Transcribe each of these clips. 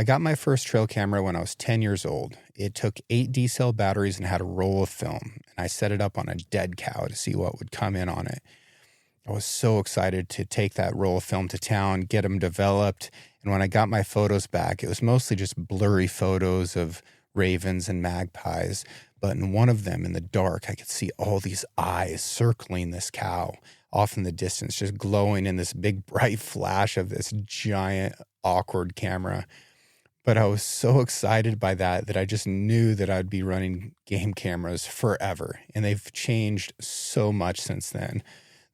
I got my first trail camera when I was 10 years old. It took 8 D-cell batteries and had a roll of film. And I set it up on a dead cow to see what would come in on it. I was so excited to take that roll of film to town, get them developed. And when I got my photos back, it was mostly just blurry photos of ravens and magpies. But in one of them, in the dark, I could see all these eyes circling this cow off in the distance, just glowing in this big bright flash of this giant, awkward camera. But I was so excited by that I just knew that I'd be running game cameras forever. And they've changed so much since then.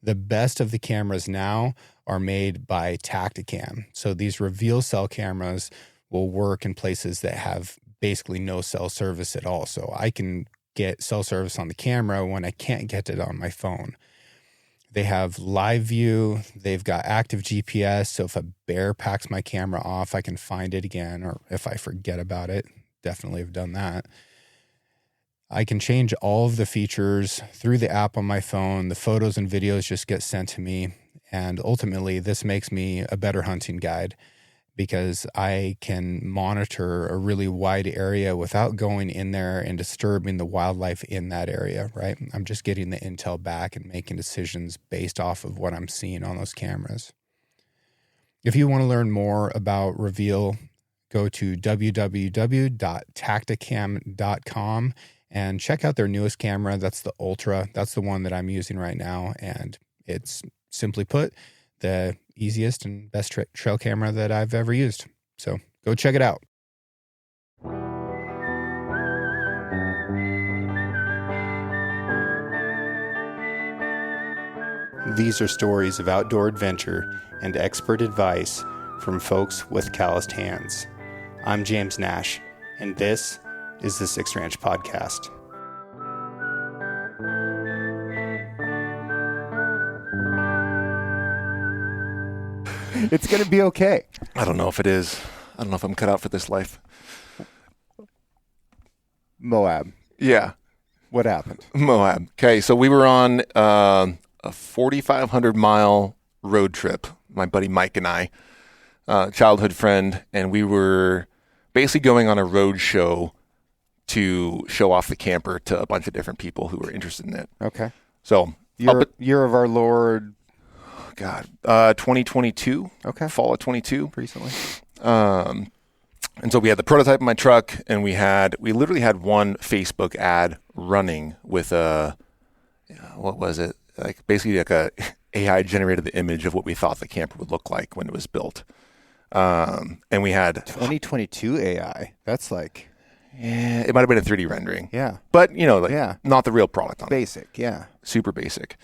The best of the cameras now are made by Tacticam. So these reveal cell cameras will work in places that have basically no cell service at all. So I can get cell service on the camera when I can't get it on my phone. They have live view. They've got active GPS. So if a bear packs my camera off, I can find it again. Or if I forget about it, definitely have done that. I can change all of the features through the app on my phone. The photos and videos just get sent to me. And ultimately, this makes me a better hunting guide because I can monitor a really wide area without going in there and disturbing the wildlife in that area, right? I'm just getting the intel back and making decisions based off of what I'm seeing on those cameras. If you want to learn more about Reveal, go to www.tacticam.com and check out their newest camera. That's the Ultra. That's the one that I'm using right now. And it's, simply put, the easiest and best trail camera that I've ever used. So go check it out. These are stories of outdoor adventure and expert advice from folks with calloused hands. I'm James Nash, and this is the Six Ranch Podcast. It's going to be okay. I don't know if it is. I don't know if I'm cut out for this life. Moab. Yeah. What happened? Moab. Okay, so we were on a 4,500-mile road trip, my buddy Mike and I, childhood friend, and we were basically going on a road show to show off the camper to a bunch of different people who were interested in it. Okay. So year of our Lord... God, 2022. Okay. Fall of 22. Recently. And so we had the prototype in my truck, and we literally had one Facebook ad running with what was it? Like basically like a AI generated the image of what we thought the camper would look like when it was built. And we had 2022 AI. That's like, yeah, it might have been a 3D rendering. Yeah. But not the real product on basic. Yeah. Super basic.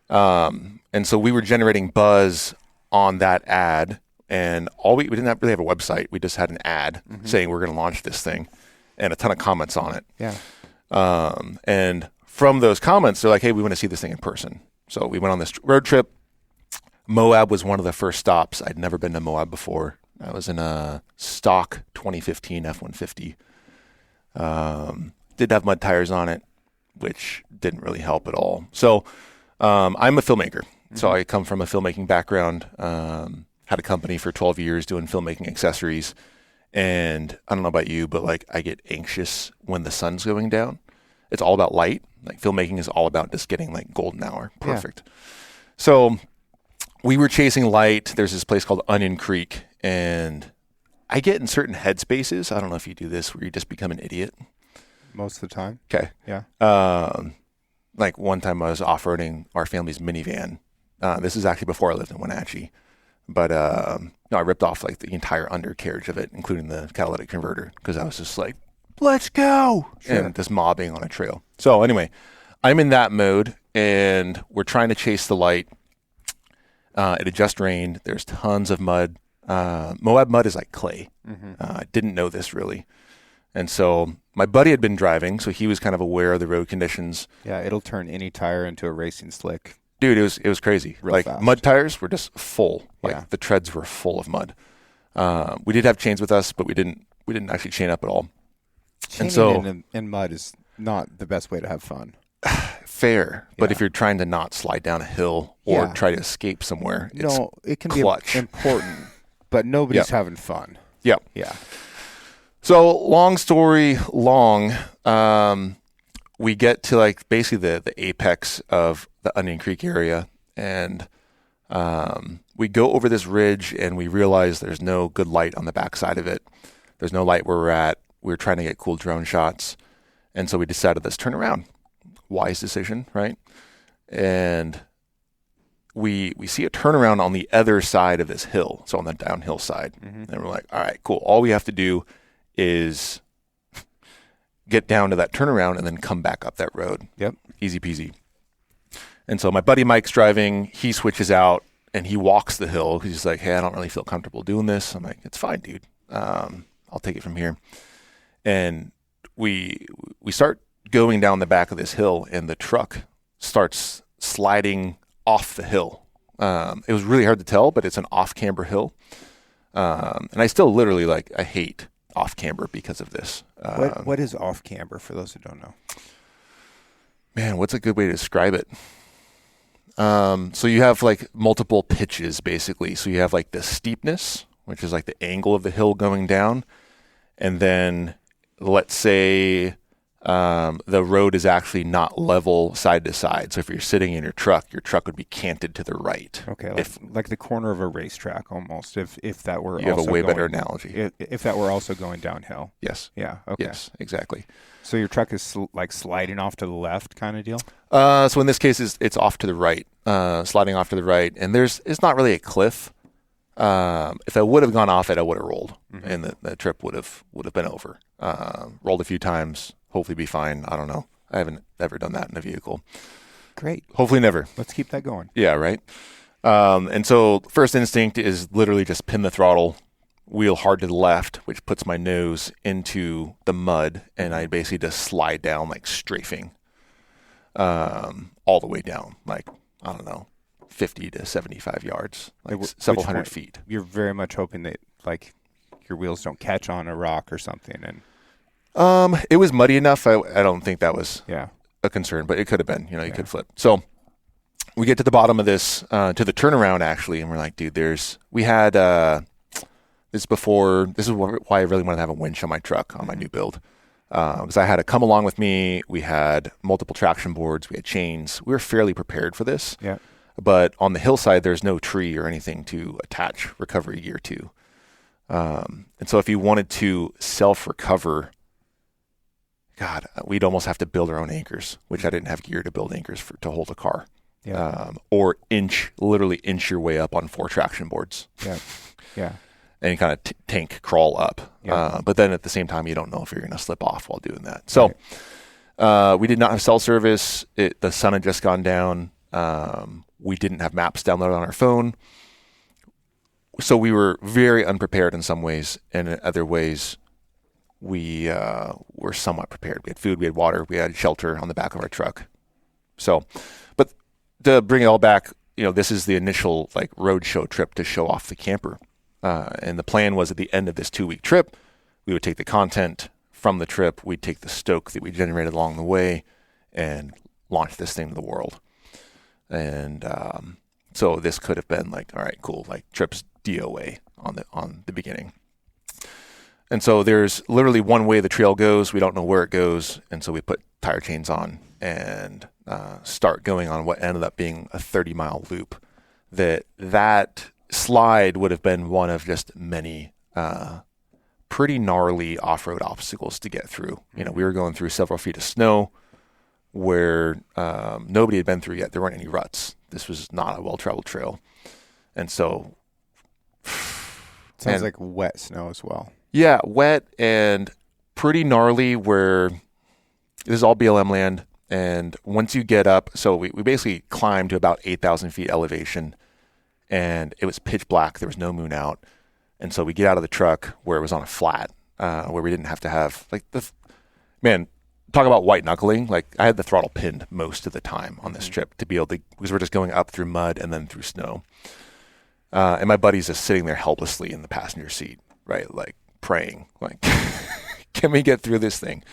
And so we were generating buzz on that ad, and we didn't really have a website. We just had an ad saying we're going to launch this thing, and a ton of comments on it. Yeah. And from those comments, they're like, "Hey, we want to see this thing in person." So we went on this road trip. Moab was one of the first stops. I'd never been to Moab before. I was in a stock 2015 F-150. Did have mud tires on it, which didn't really help at all. So I'm a filmmaker. So I come from a filmmaking background, had a company for 12 years doing filmmaking accessories. And I don't know about you, but like I get anxious when the sun's going down. It's all about light. Like filmmaking is all about just getting like golden hour. Perfect. Yeah. So we were chasing light. There's this place called Onion Creek, and I get in certain headspaces. I don't know if you do this where you just become an idiot. Most of the time. Okay. Yeah. Like one time I was off-roading our family's minivan. This is actually before I lived in Wenatchee. But I ripped off like the entire undercarriage of it, including the catalytic converter, because I was just like, let's go. Sure. And just mobbing on a trail. So anyway, I'm in that mode, and we're trying to chase the light. It had just rained. There's tons of mud. Moab mud is like clay. I didn't know this really. And so my buddy had been driving, so he was kind of aware of the road conditions. Yeah, it'll turn any tire into a racing slick. Dude, it was crazy. Real like fast. Mud tires were just full. Yeah. Like the treads were full of mud. We did have chains with us, but we didn't actually chain up at all. Chaining in mud is not the best way to have fun. Fair, but if you're trying to not slide down a hill or try to escape somewhere, it can clutch. be important, but nobody's having fun. Yeah. Yeah. So long story long, we get to like basically the apex of the Onion Creek area, and we go over this ridge and we realize there's no good light on the backside of it. There's no light where we're at. We're trying to get cool drone shots. And so we decided, let's turn around. Wise decision, right? And we see a turnaround on the other side of this hill, so on the downhill side. And we're like, all right, cool. All we have to do is get down to that turnaround and then come back up that road. Yep. Easy peasy. And so my buddy Mike's driving. He switches out and he walks the hill because he's like, hey, I don't really feel comfortable doing this. I'm like, it's fine, dude. I'll take it from here. And we start going down the back of this hill, and the truck starts sliding off the hill. It was really hard to tell, but it's an off-camber hill. And I still literally I hate off-camber because of this. What is off-camber for those who don't know? Man, what's a good way to describe it? So you have like multiple pitches basically. So you have like the steepness, which is like the angle of the hill going down. And then let's say the road is actually not level side to side. So if you're sitting in your truck would be canted to the right. Okay, like the corner of a racetrack almost. If that were you have a way better analogy. If that were also going downhill. Yes. Yeah. Okay. Yes, exactly. So your truck is like sliding off to the left, kind of deal. So in this case, it's off to the right, sliding off to the right, and it's not really a cliff. If I would have gone off it, I would have rolled, and the trip would have been over. Rolled a few times, hopefully be fine. I don't know. I haven't ever done that in a vehicle. Great. Hopefully never. Let's keep that going. Yeah, right. And so first instinct is literally just pin the throttle, wheel hard to the left, which puts my nose into the mud, and I basically just slide down like strafing, all the way down, like, I don't know, 50 to 75 yards, like several hundred feet. You're very much hoping that like your wheels don't catch on a rock or something. And it was muddy enough. I don't think that was a concern, but it could have been. You could flip. So we get to the bottom of this, to the turnaround actually, and we're like, dude, we had this is why I really wanted to have a winch on my truck on my new build, because I had it come along with me. We had multiple traction boards. We had chains. We were fairly prepared for this. Yeah. But on the hillside, there's no tree or anything to attach recovery gear to. And so if you wanted to self-recover, God, we'd almost have to build our own anchors, which I didn't have gear to build anchors to hold a car. Yeah. Or literally inch your way up on 4 traction boards. Yeah. Yeah. And kind of tank crawl up. Yeah. But then at the same time, you don't know if you're going to slip off while doing that. So we did not have cell service. The sun had just gone down. We didn't have maps downloaded on our phone. So we were very unprepared in some ways, and in other ways, we were somewhat prepared. We had food, we had water, we had shelter on the back of our truck. So, but to bring it all back, this is the initial like roadshow trip to show off the camper. And the plan was at the end of this 2-week trip, we would take the content from the trip, we'd take the stoke that we generated along the way, and launch this thing to the world. And so this could have been like, all right, cool, like trips DOA on the beginning. And so there's literally one way the trail goes. We don't know where it goes, and so we put tire chains on and start going on what ended up being a 30-mile loop. That slide would have been one of just many pretty gnarly off-road obstacles to get through. We were going through several feet of snow where nobody had been through yet. There weren't any ruts. This was not a well-traveled trail. And so... Sounds like wet snow as well. Yeah, wet and pretty gnarly where this is all BLM land. And once you get up, so we basically climbed to about 8,000 feet elevation, and it was pitch black. There was no moon out. And so we get out of the truck where it was on a flat, where we didn't have to have, talk about white knuckling. Like, I had the throttle pinned most of the time on this trip to be able to, because we're just going up through mud and then through snow. And my buddy's just sitting there helplessly in the passenger seat, right? Like praying, like, can we get through this thing?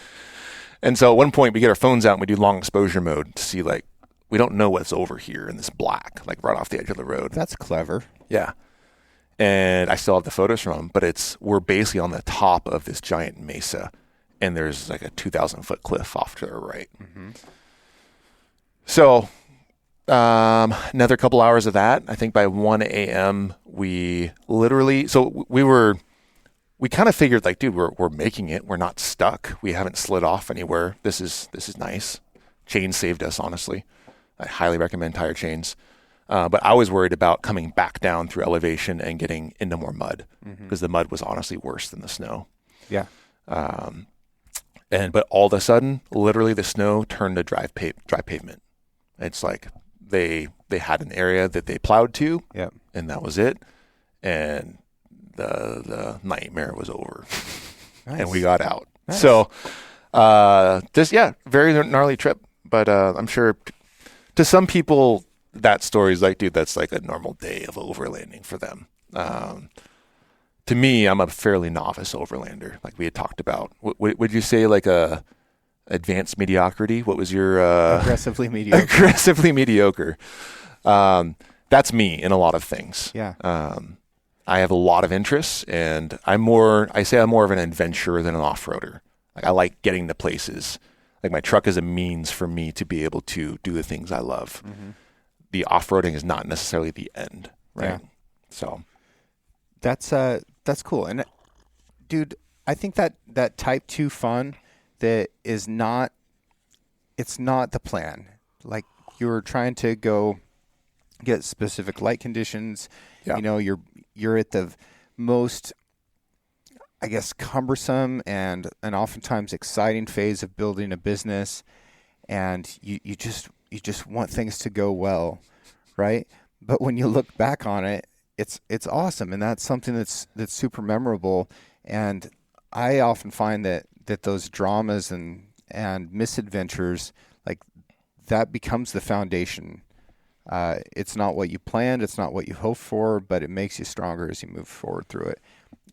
And so at one point we get our phones out and we do long exposure mode to see, like, we don't know what's over here in this black, like right off the edge of the road. That's clever. Yeah. And I still have the photos from them, but we're basically on the top of this giant mesa, and there's like a 2,000-foot cliff off to the right. Mm-hmm. So another couple hours of that. I think by 1 a.m. we kind of figured like, dude, we're making it. We're not stuck. We haven't slid off anywhere. This is nice. Chains saved us, honestly. I highly recommend tire chains. But I was worried about coming back down through elevation and getting into more mud, because the mud was honestly worse than the snow. Yeah. But all of a sudden, literally the snow turned to dry pavement. It's like they had an area that they plowed to, Yep. and that was it. And the nightmare was over. Nice. And we got out. Nice. So very gnarly trip. But I'm sure to some people, that story is like, dude, that's like a normal day of overlanding for them. To me, I'm a fairly novice overlander, like we had talked about. Would you say like a advanced mediocrity? What was your aggressively mediocre? Aggressively mediocre. That's me in a lot of things. Yeah. I have a lot of interests, and I'm more of an adventurer than an off-roader. Like I like getting to places. Like my truck is a means for me to be able to do the things I love. Mm-hmm. The off-roading is not necessarily the end, right? Yeah. So that's cool. And dude, I think that type 2 fun that is not, it's not the plan. Like you're trying to go get specific light conditions. Yeah. You know, you're at the most, I guess, cumbersome and oftentimes exciting phase of building a business, and you just want things to go well, right? But when you look back on it, it's awesome, and that's something that's super memorable. And I often find that those dramas and misadventures, like that becomes the foundation. It's not what you planned, it's not what you hoped for, but it makes you stronger as you move forward through it.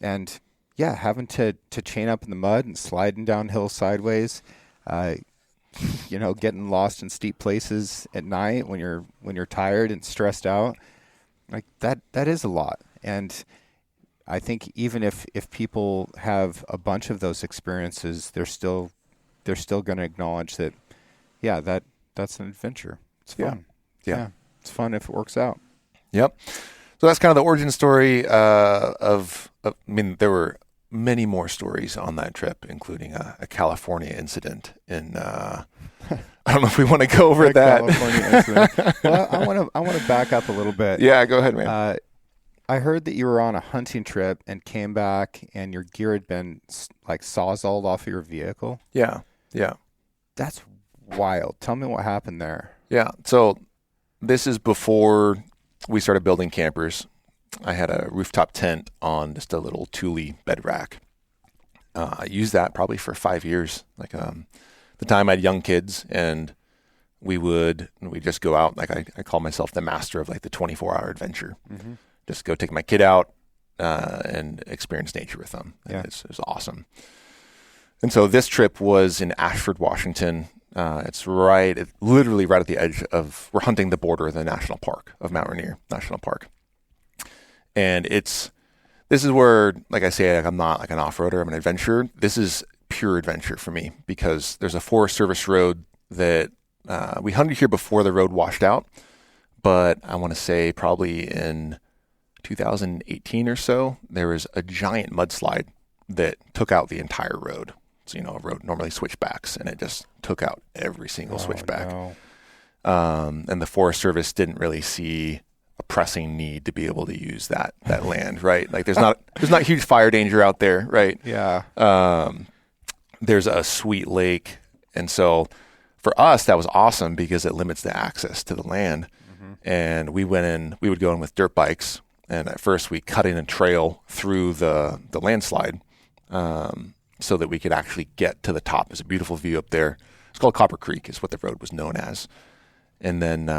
And yeah, having to chain up in the mud and sliding downhill sideways, getting lost in steep places at night when you're tired and stressed out, like that is a lot. And I think even if people have a bunch of those experiences, they're still going to acknowledge that, yeah, that's an adventure. It's fun. Yeah. It's fun if it works out. Yep. So that's kind of the origin story there were many more stories on that trip, including a California incident in I don't know if we want to go over that. California incident. Well, I want to back up a little bit. Yeah, go ahead, man. I heard that you were on a hunting trip and came back and your gear had been like sawzalled off of your vehicle. Yeah. That's wild. Tell me what happened there. Yeah. So this is before we started building campers. I had a rooftop tent on just a little Thule bed rack. I used that probably for 5 years. Like the time I had young kids, and we'd just go out. Like I call myself the master of like the 24-hour adventure. Mm-hmm. Just go take my kid out and experience nature with them. Yeah. It was awesome. And so this trip was in Ashford, Washington. It's literally right at the edge we're hunting the border of the national park of Mount Rainier National Park. And this is where, like I say, I'm not like an off-roader, I'm an adventurer. This is pure adventure for me because there's a Forest Service road that we hunted here before the road washed out. But I want to say probably in 2018 or so, there was a giant mudslide that took out the entire road. So, a road normally switchbacks, and it just took out every single switchback. No. And the Forest Service didn't really see a pressing need to be able to use that land, right? Like there's not huge fire danger out there, right? Yeah. There's a sweet lake, and so for us that was awesome because it limits the access to the land. Mm-hmm. And we would go in with dirt bikes, and at first we cut in a trail through the landslide. So that we could actually get to the top. There's a beautiful view up there. It's called Copper Creek is what the road was known as. And then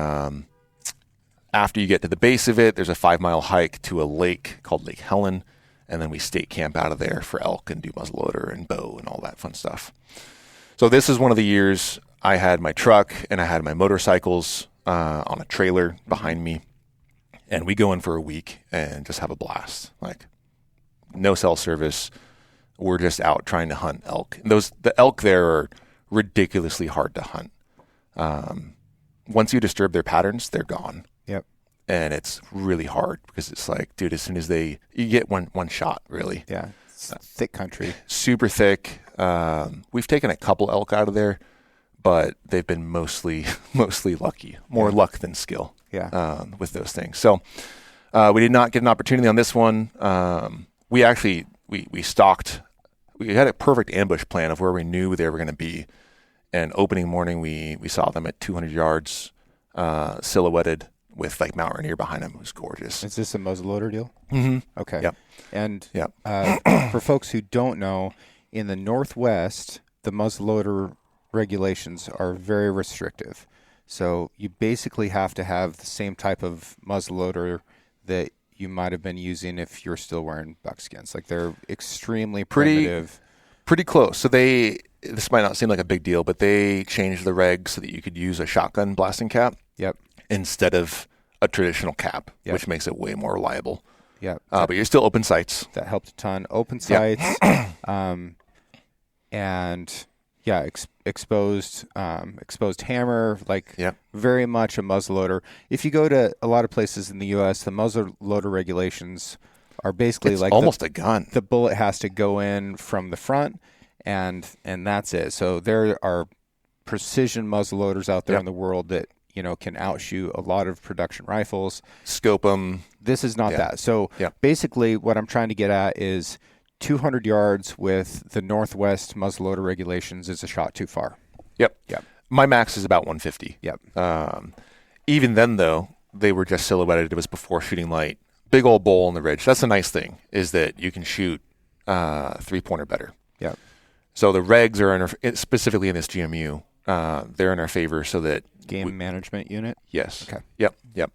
after you get to the base of it, there's a 5-mile hike to a lake called Lake Helen. And then we state camp out of there for elk and do muzzleloader and bow and all that fun stuff. So this is one of the years I had my truck and I had my motorcycles on a trailer behind me. and we go in for a week and just have a blast. Like no cell service. We're just out trying to hunt elk. And the elk there are ridiculously hard to hunt. Once you disturb their patterns, they're gone. Yep. And it's really hard because it's like, dude, as soon as you get one shot, really. Yeah. It's thick country. Super thick. We've taken a couple elk out of there, but they've been mostly lucky. More luck than skill. Yeah. With those things. So we did not get an opportunity on this one. We actually we stalked. We had a perfect ambush plan of where we knew they were going to be. And opening morning, we saw them at 200 yards, silhouetted with like Mount Rainier behind them. It was gorgeous. Is this a muzzleloader deal? Mm-hmm. Okay. Yep. And Yep. For folks who don't know, in the Northwest, the muzzleloader regulations are very restrictive. So you basically have to have the same type of muzzleloader that you might have been using if you're still wearing buckskins. Like they're extremely primitive. Pretty close. So this might not seem like a big deal, but they changed the regs so that you could use a shotgun blasting cap. Yep. Instead of a traditional cap, Yep. which makes it way more reliable. Yep. But you're still open sights. That helped a ton. Open sights, and yeah, exposed hammer, like Yep. very much a muzzleloader. If you go to a lot of places in the U.S., the muzzleloader regulations are basically It's like almost a gun. the bullet has to go in from the front, and that's it. So there are precision muzzleloaders out there Yep. in the world that can outshoot a lot of production rifles. Scope them. This is not Yeah. that. So Yeah. basically what I'm trying to get at is 200 yards with the Northwest muzzleloader regulations is a shot too far. Yep. Yep. My max is about 150. Yep. Even then, though, they were just silhouetted. It was before shooting light. Big old bowl on the ridge. That's a nice thing, is that you can shoot 3-pointer better. Yep. So the regs are specifically in this GMU. They're in our favor so that Game management unit. Yes. Okay. Yep.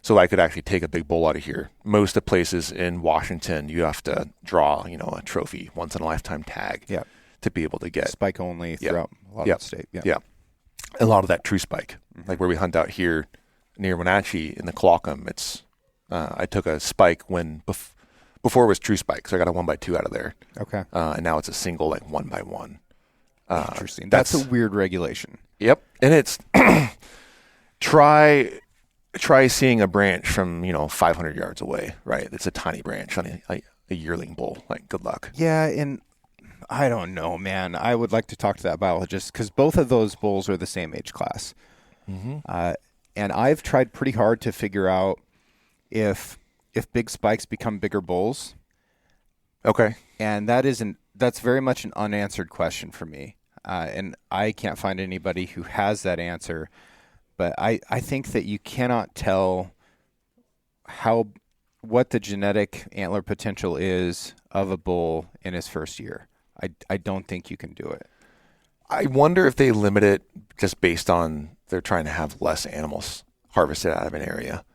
So I could actually take a big bull out of here. Most of the places in Washington, you have to draw, a trophy, once in a lifetime tag. Yep. To be able to get Spike only throughout a lot Yep. of the state. Yeah. A lot of that true spike, like where we hunt out here near Wenatchee in the Colocum. It's I took a spike when before it was true spike, so I got a 1x2 out of there. Okay. And now it's a single, like 1x1. Interesting. That's a weird regulation. Yep. And it's try seeing a branch from 500 yards away. Right. It's a tiny branch on a yearling bull. Like, good luck. Yeah, and I don't know, man. I would like to talk to that biologist because both of those bulls are the same age class. Mm-hmm. And I've tried pretty hard to figure out if big spikes become bigger bulls. Okay. And that's very much an unanswered question for me. And I can't find anybody who has that answer. But I think that you cannot tell what the genetic antler potential is of a bull in his first year. I don't think you can do it. I wonder if they limit it just based on they're trying to have less animals harvested out of an area.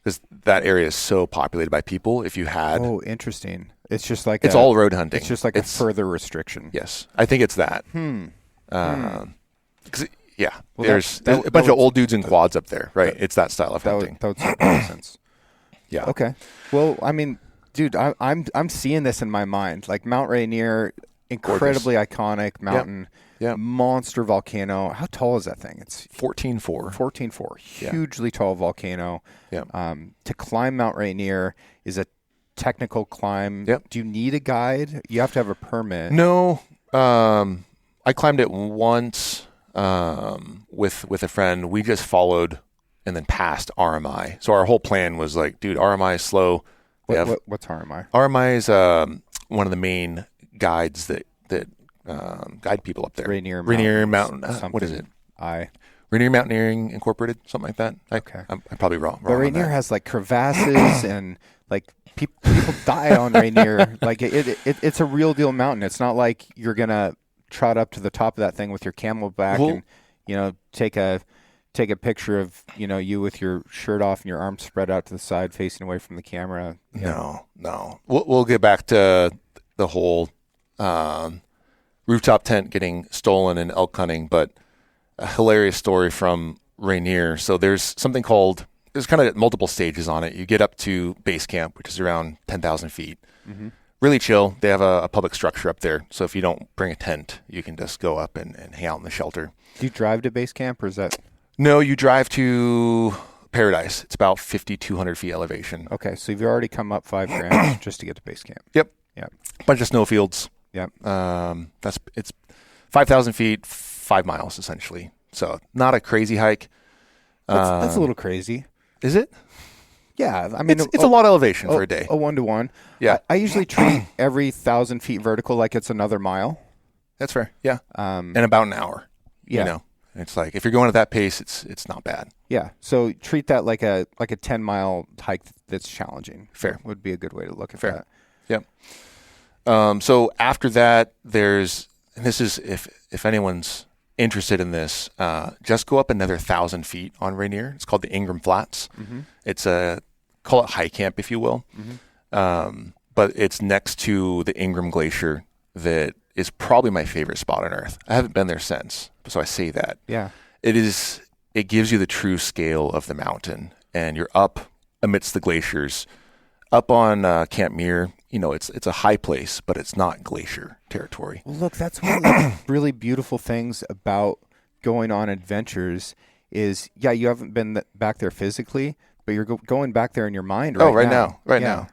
Because that area is so populated by people. If you had... Oh, interesting. It's just like it's all road hunting. It's just like a further restriction. Yes. I think it's that. Well, there's a bunch of old dudes in quads up there, right? It's that style of hunting. That would certainly make sense. Yeah. Okay. Well, I mean, dude, I'm seeing this in my mind. Like Mount Rainier, incredibly iconic mountain, monster volcano. How tall is that thing? It's 14.4. 14.4. Hugely tall volcano. Yeah. To climb Mount Rainier is a technical climb. Yep. Do you need a guide? You have to have a permit. No. I climbed it once with a friend. We just followed and then passed RMI. So our whole plan was like, dude, RMI is slow. What's RMI? RMI is one of the main guides that guide people up there. Rainier Mountain. What is it? Rainier Mountaineering Incorporated, something like that. Okay. I'm probably wrong. But Rainier has like crevasses and like people die on Rainier. Like it's a real deal mountain. It's not like you're gonna trot up to the top of that thing with your Camelback and take a picture of you with your shirt off and your arms spread out to the side facing away from the camera. No. We'll get back to the whole rooftop tent getting stolen and elk hunting, but a hilarious story from Rainier. So there's something called there's kind of multiple stages on it. You get up to base camp, which is around 10,000 feet. Mm-hmm. Really chill. They have a public structure up there. So if you don't bring a tent, you can just go up and hang out in the shelter. Do you drive to base camp, or is that? No, you drive to Paradise. It's about 5,200 feet elevation. Okay, so you've already come up 5 grams just to get to base camp. Yep. Yep. Bunch of snowfields. Yep. It's 5,000 feet, 5 miles essentially. So not a crazy hike. That's a little crazy. Is it? Yeah, I mean, it's a lot of elevation for a day. A 1-to-1. Yeah. I usually treat every 1,000 feet vertical like it's another mile. That's fair. Yeah. In about an hour. Yeah. You know, it's like if you're going at that pace, it's not bad. Yeah. So treat that like a 10-mile hike that's challenging. Fair. Would be a good way to look at Fair. that. Yep. So after that, and this is if anyone's interested in this, just go up another 1,000 feet on Rainier. It's called the Ingram Flats. Mm-hmm. It's call it high camp, if you will. Mm-hmm. But it's next to the Ingram Glacier that is probably my favorite spot on Earth. I haven't been there since, so I say that. Yeah. It gives you the true scale of the mountain, and you're up amidst the glaciers. Up on Camp Muir, it's a high place, but it's not glacier territory. Well, look, that's one of the really beautiful things about going on adventures is, you haven't been back there physically, but you're going back there in your mind right now. Now.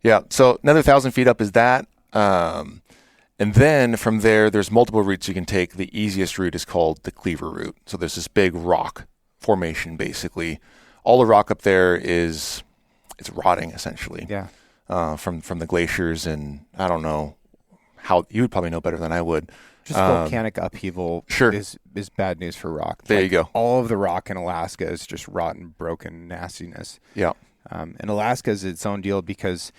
Yeah. So another 1,000 feet up is that. And then from there, there's multiple routes you can take. The easiest route is called the Cleaver route. So there's this big rock formation, basically. All the rock up there it's rotting, essentially. Yeah. From the glaciers, and I don't know how you would probably know better than I would. Just volcanic upheaval is bad news for rock. There you go. All of the rock in Alaska is just rotten, broken nastiness. Yeah. And Alaska is its own deal because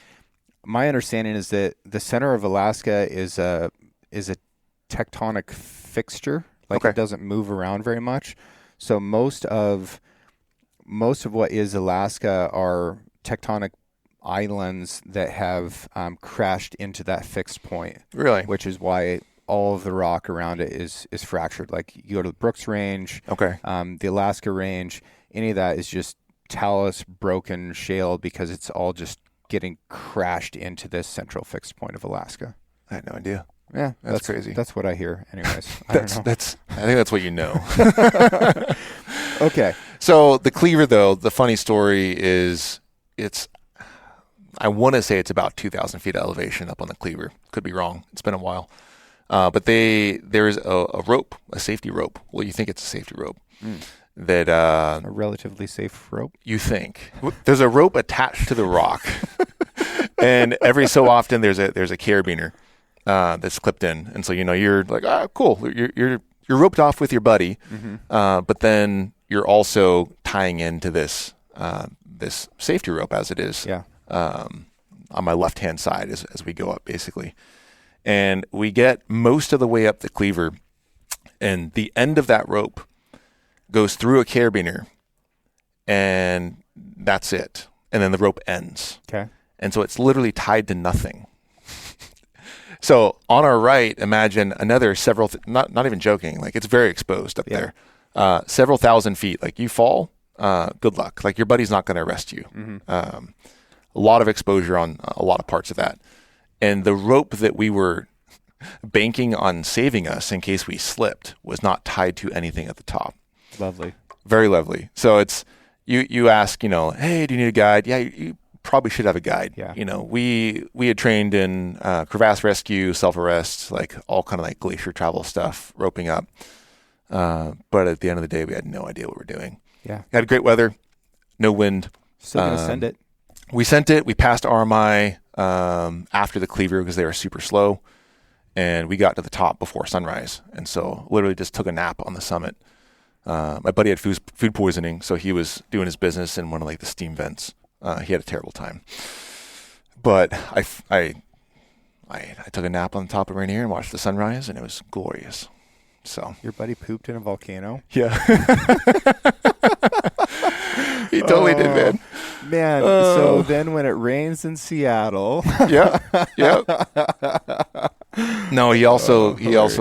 my understanding is that the center of Alaska is a tectonic fixture. It doesn't move around very much. So most of what is Alaska are tectonic islands that have crashed into that fixed point. Really? Which is why all of the rock around it is fractured. Like you go to the Brooks Range, the Alaska Range, any of that is just talus, broken shale because it's all just getting crashed into this central fixed point of Alaska. I had no idea. Yeah, that's crazy. That's what I hear, anyways. I think that's what you know. Okay. So the Cleaver, though, the funny story is I want to say it's about 2,000 feet of elevation up on the Cleaver. Could be wrong. It's been a while. But there is a rope, a safety rope. Well, you think it's a safety rope. That a relatively safe rope. You think there's a rope attached to the rock, and every so often there's a carabiner that's clipped in, and so you're like, cool, you're roped off with your buddy, but then you're also tying into this safety rope as it is on my left hand side as we go up, basically, and we get most of the way up the Cleaver, and the end of that rope goes through a carabiner, and that's it. And then the rope ends. Okay. And so it's literally tied to nothing. So on our right, imagine another several, not even joking, like it's very exposed up there. Several thousand feet. Like you fall, good luck. Like your buddy's not going to arrest you. A lot of exposure on a lot of parts of that. And the rope that we were banking on saving us in case we slipped was not tied to anything at the top. Lovely. Very lovely. So it's, you ask, hey, do you need a guide? Yeah, you probably should have a guide. Yeah. We had trained in crevasse rescue, self-arrest, like all kind of like glacier travel stuff, roping up. But at the end of the day, we had no idea what we're doing. Yeah. Had great weather, no wind. Still going to send it. We sent it. We passed RMI after the Cleaver because they were super slow. And we got to the top before sunrise. And so literally just took a nap on the summit. My buddy had food poisoning, so he was doing his business in one of the steam vents. He had a terrible time, but I took a nap on the top of Rainier and watched the sunrise, and it was glorious. So your buddy pooped in a volcano? Yeah, he totally did, man. Man, so then when it rains in Seattle, yeah. No, he also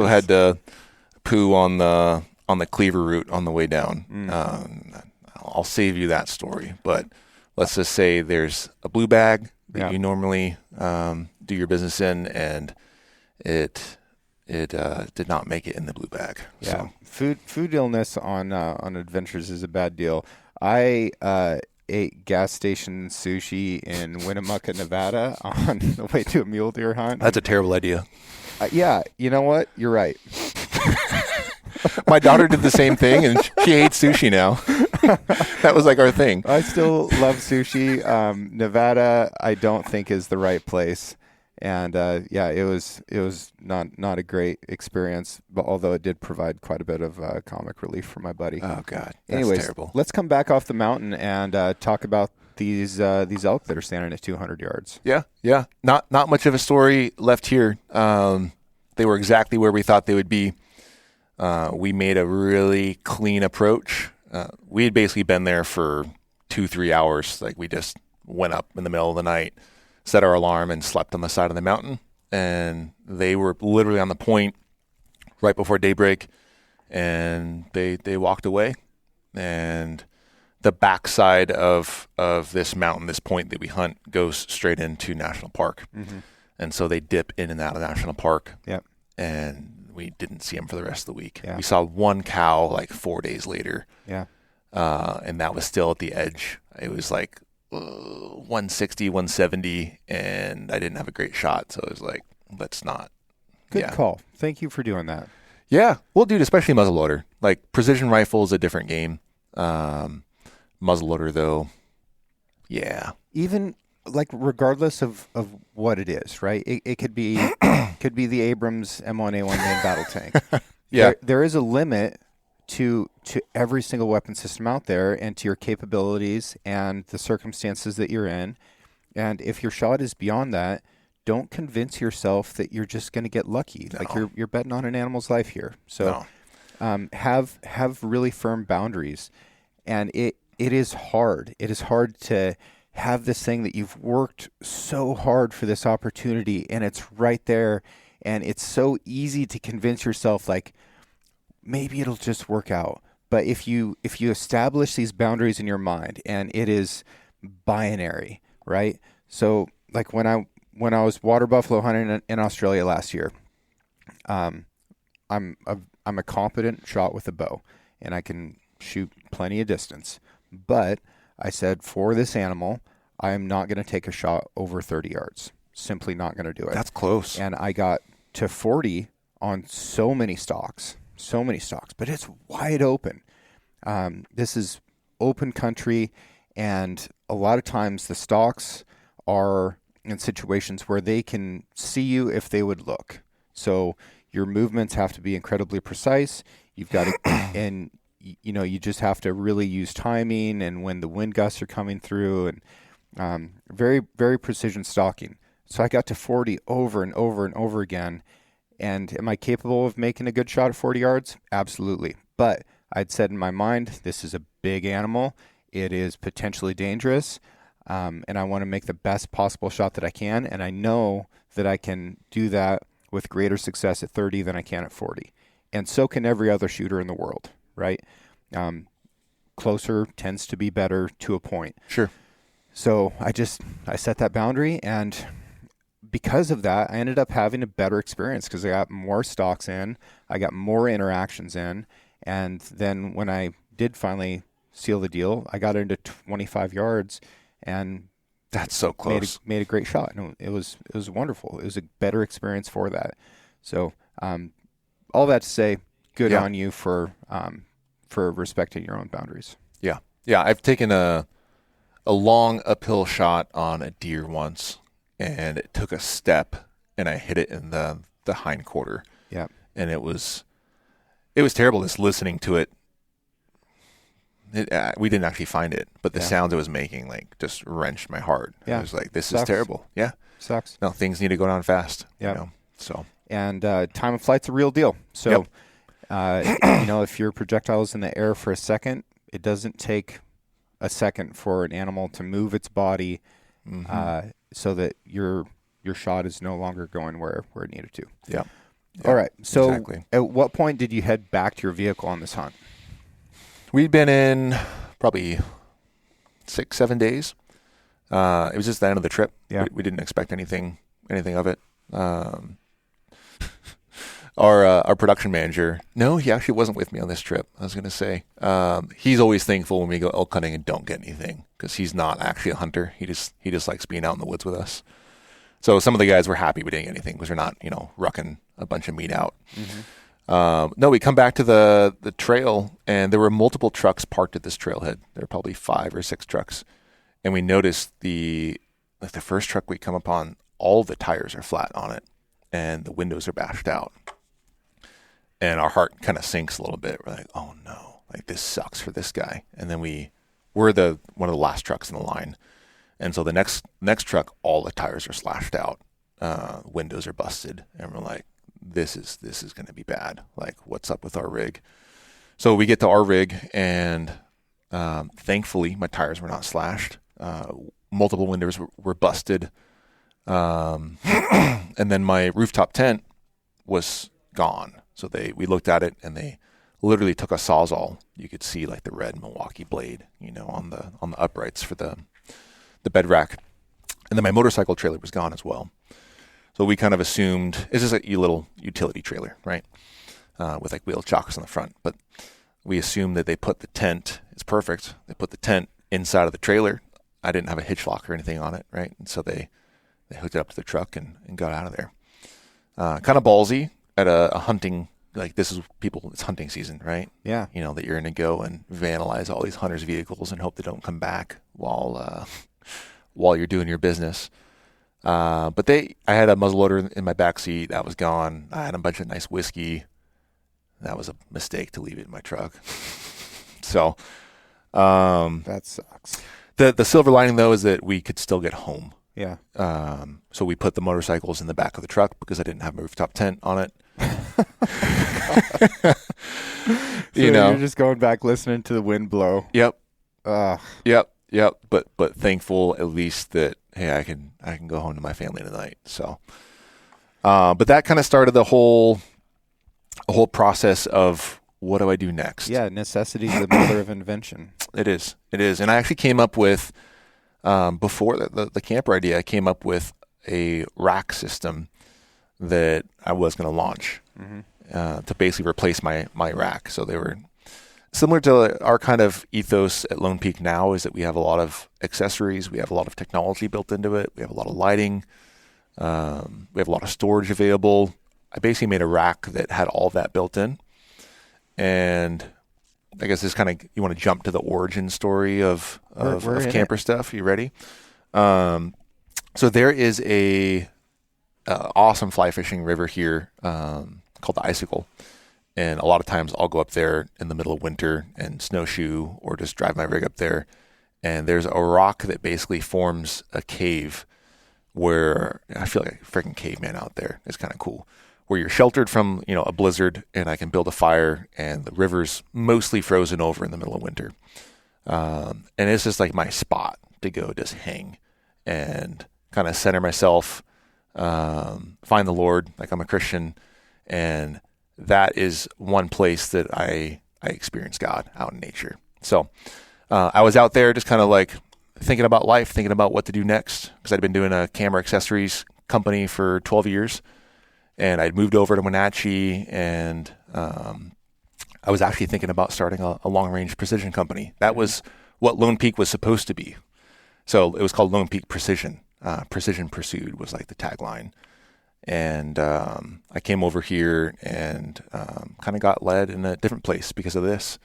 had to poo on the Cleaver route on the way down. I'll save you that story. But let's just say there's a blue bag that you normally do your business in, and it did not make it in the blue bag. Yeah, so. Food illness on adventures is a bad deal. I ate gas station sushi in Winnemucca, Nevada on the way to a mule deer hunt. That's a terrible idea. Yeah, you know what? You're right. My daughter did the same thing, and she hates sushi now. That was like our thing. I still love sushi. Nevada, I don't think is the right place. And it was not a great experience, but although it did provide quite a bit of comic relief for my buddy. Oh God, that's Anyways, terrible. Let's let's come back off the mountain and talk about these elk that are standing at 200 yards. Yeah. Not much of a story left here. They were exactly where we thought they would be. We made a really clean approach. We had basically been there for 2-3 hours. Like we just went up in the middle of the night, set our alarm, and slept on the side of the mountain. And they were literally on the point right before daybreak, and they walked away. And the backside of this mountain, this point that we hunt, goes straight into national park. Mm-hmm. And so they dip in and out of national park. Yep. And we didn't see them for the rest of the week. Yeah. We saw one cow like 4 days later. Yeah. And that was still at the edge. It was like 160, 170, and I didn't have a great shot. So it was like, let's not. Good call. Thank you for doing that. Yeah. Well, dude, especially muzzleloader. Like precision rifle is a different game. Muzzleloader, though, yeah. Even like regardless of what it is, right? It could be the Abrams M1A1 main battle tank. Yeah. There is a limit to every single weapon system out there and to your capabilities and the circumstances that you're in. And if your shot is beyond that, don't convince yourself that you're just going to get lucky. No. Like you're betting on an animal's life here. So have really firm boundaries. And it is hard. It is hard to have this thing that you've worked so hard for, this opportunity, and it's right there. And it's so easy to convince yourself like, maybe it'll just work out. But if you establish these boundaries in your mind, and it is binary, right? So like when I was water buffalo hunting in Australia last year, I'm a competent shot with a bow, and I can shoot plenty of distance. But I said, for this animal, I am not going to take a shot over 30 yards. Simply not going to do it. That's close. And I got to 40 on so many stalks, but it's wide open. This is open country, and a lot of times the stalks are in situations where they can see you if they would look. So your movements have to be incredibly precise. You've got to, and you just have to really use timing and when the wind gusts are coming through, and very, very precision stalking. So I got to 40 over and over and over again. And am I capable of making a good shot at 40 yards? Absolutely. But I'd said in my mind, this is a big animal. It is potentially dangerous. And I want to make the best possible shot that I can. And I know that I can do that with greater success at 30 than I can at 40. And so can every other shooter in the world, right? Closer tends to be better to a point. Sure. So I set that boundary, and because of that, I ended up having a better experience because I got more stalks in, I got more interactions in, and then when I did finally seal the deal, I got into 25 yards, and that's so close. Made a great shot. And it was wonderful. It was a better experience for that. So all that to say, good on you for respecting your own boundaries. Yeah. I've taken a long uphill shot on a deer once, and it took a step, and I hit it in the hind quarter. Yeah. And it was terrible just listening to it. We didn't actually find it, but the sound it was making like just wrenched my heart. Yeah. I was like, this is terrible. Yeah. Sucks. No, things need to go down fast. Yeah. So. And time of flight's a real deal. So, if your projectile is in the air for a second, it doesn't take a second for an animal to move its body so that your shot is no longer going where it needed to. Yeah. All right. So exactly. At what point did you head back to your vehicle on this hunt? We'd been in probably 6-7 days. It was just the end of the trip. Yeah. We didn't expect anything of it. Our production manager, no, he actually wasn't with me on this trip. I was going to say, he's always thankful when we go elk hunting and don't get anything, because he's not actually a hunter. He just likes being out in the woods with us. So some of the guys were happy we didn't get anything because we're not, rucking a bunch of meat out. Mm-hmm. No, we come back to the trail, and there were multiple trucks parked at this trailhead. There were probably 5 or 6 trucks. And we noticed the first truck we come upon, all the tires are flat on it, and the windows are bashed out. And our heart kind of sinks a little bit. We're like, oh no, like this sucks for this guy. And then we're one of the last trucks in the line. And so the next truck, all the tires are slashed out, windows are busted, and we're like, this is going to be bad. Like, what's up with our rig? So we get to our rig, and thankfully my tires were not slashed. Multiple windows were busted, and then my rooftop tent was gone. So we looked at it, and they literally took a Sawzall. You could see like the red Milwaukee blade, on the uprights for the bed rack. And then my motorcycle trailer was gone as well. So we kind of assumed it's just a little utility trailer, right? With like wheel chocks on the front. But we assumed that they put the tent, it's perfect. They put the tent inside of the trailer. I didn't have a hitch lock or anything on it, right? And so they hooked it up to the truck and got out of there. Kind of ballsy at a hunting, like it's hunting season, right? Yeah. That you're going to go and vandalize all these hunters' vehicles and hope they don't come back while you're doing your business. But I had a muzzleloader in my back seat. That was gone. I had a bunch of nice whiskey. That was a mistake to leave it in my truck. So, that sucks. The silver lining though is that we could still get home. Yeah. So we put the motorcycles in the back of the truck because I didn't have a rooftop tent on it. You're just going back listening to the wind blow. Yep. Yep. But thankful at least that, hey, I can go home to my family tonight. So, but that kind of started a whole process of what do I do next? Yeah. Necessity is the mother of invention. It is. And I actually came up with, before the camper idea, I came up with a rack system that I was going to launch, to basically replace my rack. So they were similar to our kind of ethos at Lone Peak now, is that we have a lot of accessories. We have a lot of technology built into it. We have a lot of lighting. We have a lot of storage available. I basically made a rack that had all of that built in. And I guess this kind of, you want to jump to the origin story of camper stuff. You ready? So there is a awesome fly fishing river here called the Icicle. And a lot of times I'll go up there in the middle of winter and snowshoe or just drive my rig up there. And there's a rock that basically forms a cave where I feel like a freaking caveman out there. It's kind of cool. Where you're sheltered from, a blizzard, and I can build a fire, and the river's mostly frozen over in the middle of winter. And it's just like my spot to go just hang and kind of center myself, find the Lord, like I'm a Christian. And that is one place that I experience God out in nature. So I was out there just kind of like thinking about life, thinking about what to do next, because I'd been doing a camera accessories company for 12 years. And I'd moved over to Wenatchee, and I was actually thinking about starting a long-range precision company. That was what Lone Peak was supposed to be. So it was called Lone Peak Precision. Precision Pursued was like the tagline. And I came over here and kind of got led in a different place because of this.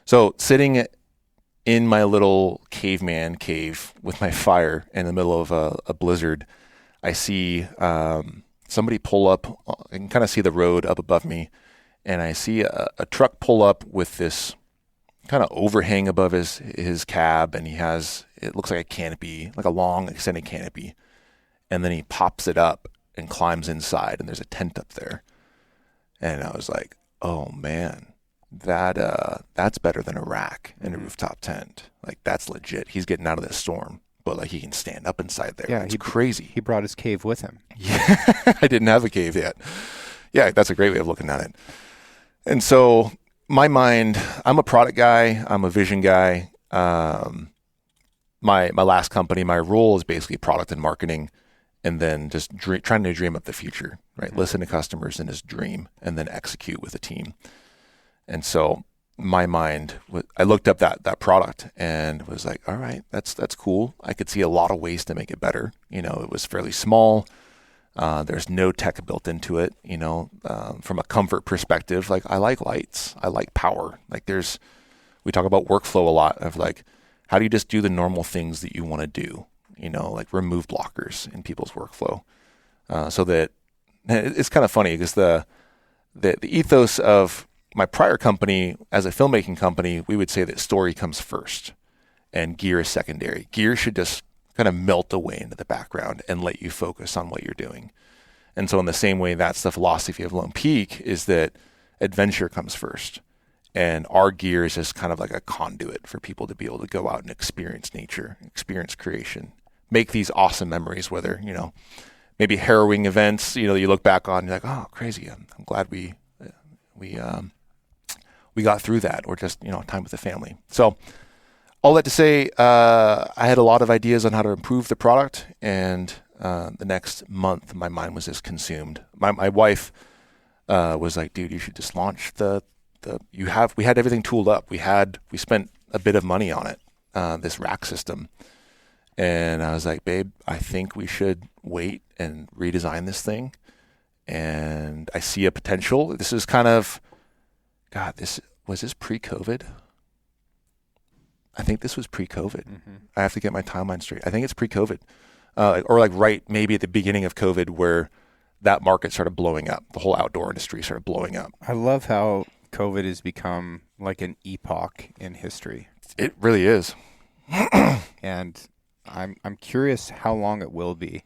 So sitting in my little caveman cave with my fire in the middle of a blizzard, I see somebody pull up. I can kind of see the road up above me, and I see a truck pull up with this kind of overhang above his cab, and it looks like a canopy, like a long extended canopy, and then he pops it up and climbs inside, and there's a tent up there. And I was like, oh man, that's better than a rack and a rooftop tent. Like, that's legit. He's getting out of this storm, but like he can stand up inside there. Yeah, it's crazy. He brought his cave with him. Yeah, I didn't have a cave yet. Yeah, that's a great way of looking at it. And so my mind, I'm a product guy. I'm a vision guy. my last company, my role is basically product and marketing, and then just trying to dream up the future, right? Listen to customers and just dream, and then execute with a team. And so my mind, I looked up that product and was like, all right, that's cool. I could see a lot of ways to make it better. It was fairly small. There's no tech built into it. From a comfort perspective, like I like lights, I like power. Like we talk about workflow a lot of like, how do you just do the normal things that you want to do? Like remove blockers in people's workflow. So that it's kind of funny because the ethos of my prior company as a filmmaking company, we would say that story comes first and gear is secondary. Gear should just kind of melt away into the background and let you focus on what you're doing. And so in the same way, that's the philosophy of Lone Peak, is that adventure comes first. And our gear is just kind of like a conduit for people to be able to go out and experience nature, experience creation, make these awesome memories, whether, maybe harrowing events, you look back on, you're like, oh, crazy. I'm glad we got through that, or just, time with the family. So all that to say, I had a lot of ideas on how to improve the product, and the next month my mind was just consumed. My wife was like, dude, you should just launch we had everything tooled up. We spent a bit of money on it, this rack system. And I was like, babe, I think we should wait and redesign this thing. And I see a potential. This is kind of, God, was this pre-COVID? I think this was pre-COVID. Mm-hmm. I have to get my timeline straight. I think it's pre-COVID, or like right maybe at the beginning of COVID, where that market started blowing up. The whole outdoor industry started blowing up. I love how COVID has become like an epoch in history. It really is. And I'm curious how long it will be.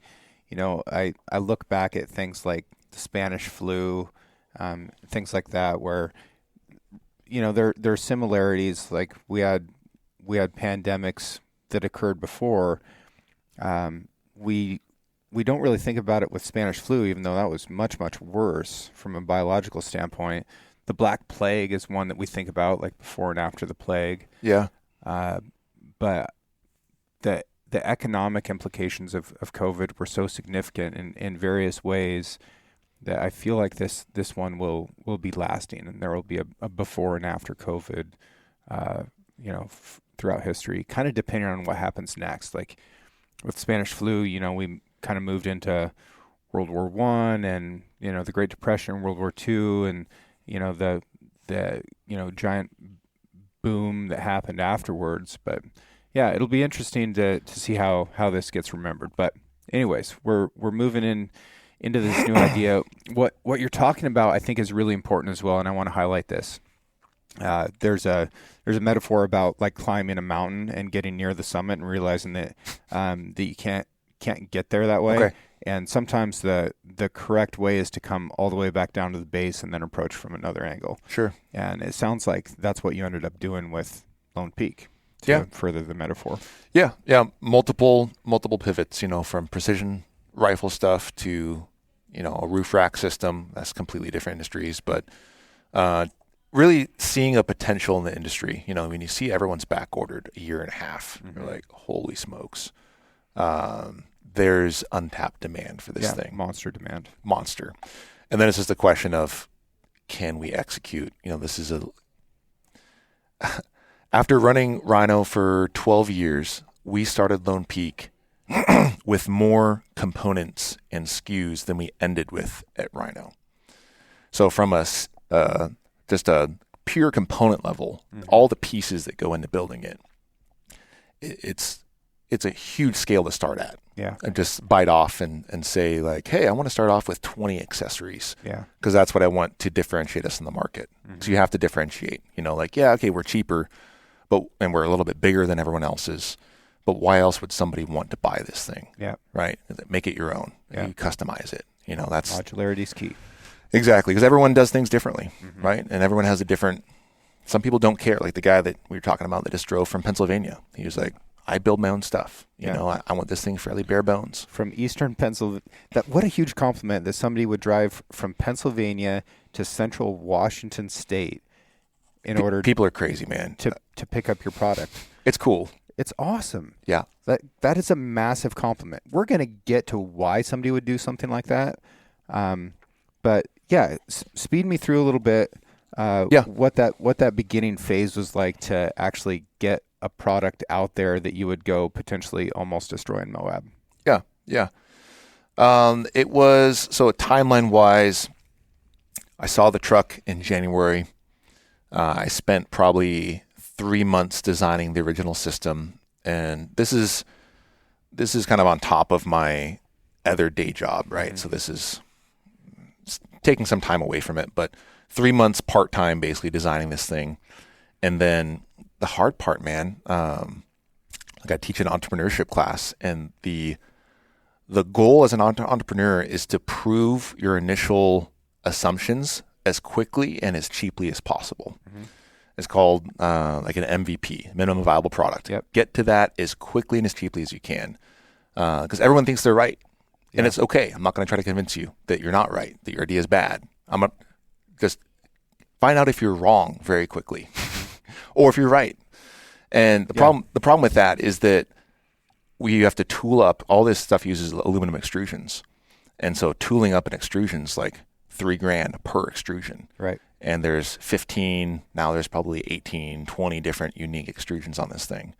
I look back at things like the Spanish flu, things like that, where there are similarities. Like we had pandemics that occurred before. We don't really think about it with Spanish flu, even though that was much, much worse from a biological standpoint. The Black Plague is one that we think about, like before and after the plague. Yeah. But the economic implications of COVID were so significant in various ways that I feel like this one will be lasting, and there will be a before and after COVID, throughout history, kind of depending on what happens next. Like with Spanish flu, we kind of moved into World War I and, the Great Depression, World War II, and, the giant boom that happened afterwards. But yeah, it'll be interesting to see how this gets remembered. But anyways, we're moving into this new idea. What you're talking about, I think, is really important as well, and I want to highlight this. There's a metaphor about like climbing a mountain and getting near the summit and realizing that that you can't get there that way. Okay. And sometimes the correct way is to come all the way back down to the base and then approach from another angle. Sure. And it sounds like that's what you ended up doing with Lone Peak. To further the metaphor. Yeah. Multiple pivots, from precision rifle stuff to, a roof rack system. That's completely different industries, but really seeing a potential in the industry. When you see everyone's back ordered a year and a half, mm-hmm. You're like, holy smokes. There's untapped demand for this thing. Monster demand. Monster. And then it's just a question of, can we execute? This is after running Rhino for 12 years, we started Lone Peak with more components and SKUs than we ended with at Rhino. So from just a pure component level, mm-hmm. all the pieces that go into building it, it's a huge scale to start at. Yeah. And just bite off and say like, hey, I want to start off with 20 accessories. Yeah. Because that's what I want to differentiate us in the market. Mm-hmm. So you have to differentiate, we're cheaper, and we're a little bit bigger than everyone else's. But why else would somebody want to buy this thing? Yeah. Right? Make it your own. Yeah. You customize it. That's modularity is key. Exactly, because everyone does things differently, mm-hmm. right? And everyone has a different. Some people don't care. Like the guy that we were talking about that just drove from Pennsylvania. He was like, I build my own stuff. I want this thing fairly bare bones. From Eastern Pennsylvania. What a huge compliment that somebody would drive from Pennsylvania to Central Washington State in order people are crazy, man, to pick up your product. It's cool. It's awesome. Yeah. That is a massive compliment. We're going to get to why somebody would do something like that. But yeah, speed me through a little bit. What that beginning phase was like to actually get a product out there that you would go potentially almost destroying Moab. Yeah. It was, so timeline wise, I saw the truck in January. I spent probably 3 months designing the original system, and this is kind of on top of my other day job, right? Mm-hmm. So this is taking some time away from it, but 3 months part-time basically designing this thing. And then the hard part, man, like I teach an entrepreneurship class, and the goal as an entrepreneur is to prove your initial assumptions as quickly and as cheaply as possible. Mm-hmm. It's called like an MVP, minimum viable product. Yep. Get to that as quickly and as cheaply as you can, because everyone thinks they're right. Yeah. And it's okay. I'm not going to try to convince you that you're not right, that your idea is bad. I'm going to just find out if you're wrong very quickly or if you're right. And the problem with that is that we have to tool up. All this stuff uses aluminum extrusions. And so tooling up an extrusion is like $3,000 per extrusion. Right. And there's 15, now there's probably 18, 20 different unique extrusions on this thing.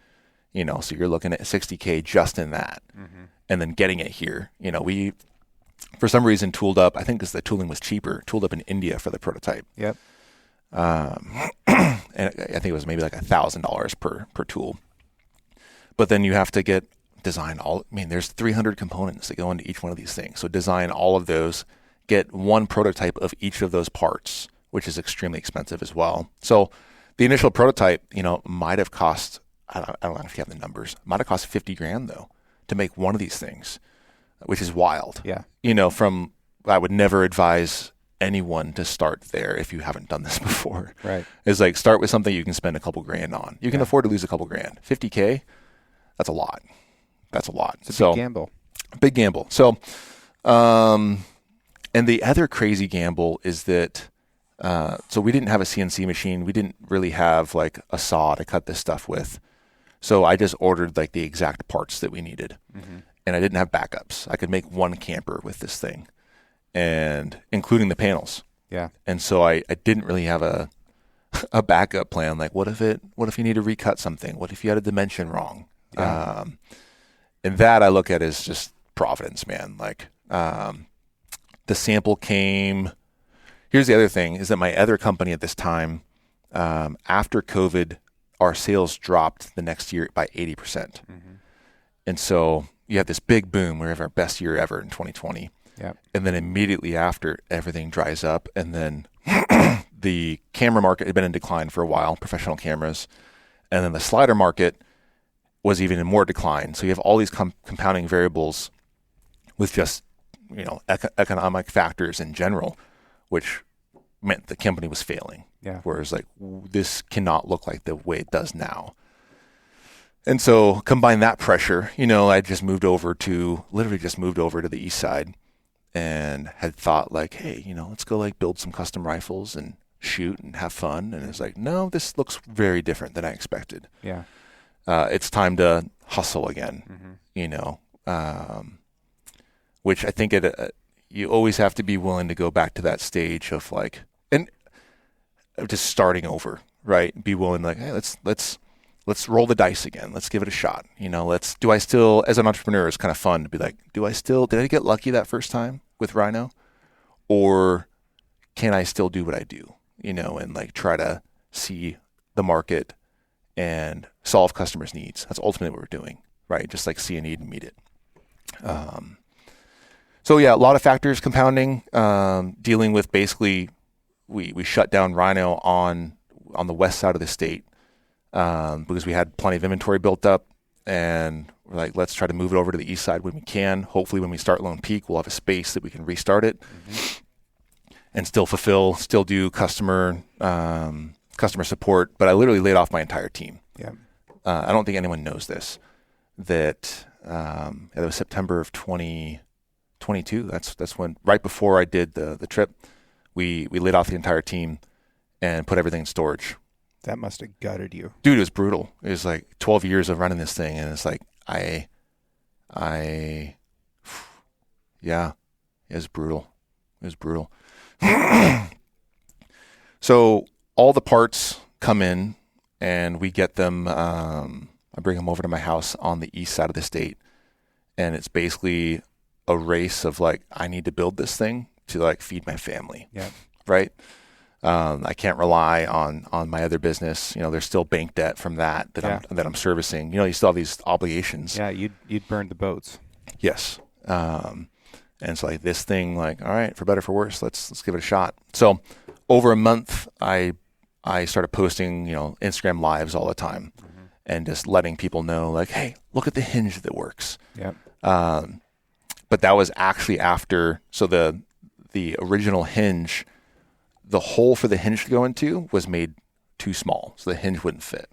So you're looking at $60K just in that. Mm-hmm. And then getting it here. We, for some reason, tooled up, I think because the tooling was cheaper, tooled up in India for the prototype. Yep. And I think it was maybe like $1,000 per tool. But then you have to design there's 300 components that go into each one of these things. So design all of those, get one prototype of each of those parts, which is extremely expensive as well. So the initial prototype, might have cost, I don't know if you have the numbers, might have cost $50,000 though to make one of these things, which is wild. Yeah. I would never advise anyone to start there if you haven't done this before. Right. It's like start with something you can spend a couple grand on. You can afford to lose a couple grand. $50K, that's a lot. It's a big gamble. Big gamble. So, and the other crazy gamble is that, so we didn't have a CNC machine. We didn't really have like a saw to cut this stuff with. So I just ordered like the exact parts that we needed. Mm-hmm. And I didn't have backups. I could make one camper with this thing, and including the panels. Yeah. And so I didn't really have a backup plan. Like what if you need to recut something? What if you had a dimension wrong? Yeah. And that I look at as just providence, man. Like, the sample came. Here's the other thing is that my other company at this time, after COVID, our sales dropped the next year by 80%. Mm-hmm. And so you have this big boom. We have our best year ever in 2020. Yep. And then immediately after, everything dries up. And then the camera market had been in decline for a while, professional cameras. And then the slider market was even in more decline. So you have all these compounding variables with just, economic factors in general, which meant the company was failing. Yeah. Whereas like, this cannot look like the way it does now. And so combine that pressure, I literally just moved over to the east side and had thought like, hey, let's go like build some custom rifles and shoot and have fun. And it's like, no, this looks very different than I expected. Yeah. It's time to hustle again, mm-hmm. Which I think you always have to be willing to go back to that stage of like, and just starting over, right? Be willing to like, hey, let's roll the dice again. Let's give it a shot. Do I still, as an entrepreneur, it's kind of fun to be like, did I get lucky that first time with Rhino, or can I still do what I do, and like try to see the market and solve customers' needs. That's ultimately what we're doing, right? Just like see a need and meet it. So yeah, a lot of factors compounding, dealing with basically, we shut down Rhino on the west side of the state, because we had plenty of inventory built up, and we're like, let's try to move it over to the east side when we can. Hopefully when we start Lone Peak, we'll have a space that we can restart it, mm-hmm. and still do customer support. But I literally laid off my entire team. Yeah. I don't think anyone knows this, that it was September of 2022. That's when, right before I did the trip, we laid off the entire team and put everything in storage. That must have gutted you. Dude, it was brutal. It was like 12 years of running this thing. And it's like, yeah, it was brutal. It was brutal. So all the parts come in and we get them. I bring them over to my house on the east side of the state. And it's basically a race of like, I need to build this thing to like feed my family. Yeah. Right. I can't rely on my other business. You know, there's still bank debt from that I'm servicing. You know, you still have these obligations. Yeah. You'd burned the boats. Yes. And so like this thing, like, all right, for better, for worse, let's give it a shot. So over a month, I started posting, you know, Instagram lives all the time and just letting people know like, hey, look at the hinge that works. Yeah. But that was actually after, so the original hinge, the hole for the hinge to go into was made too small, so the hinge wouldn't fit.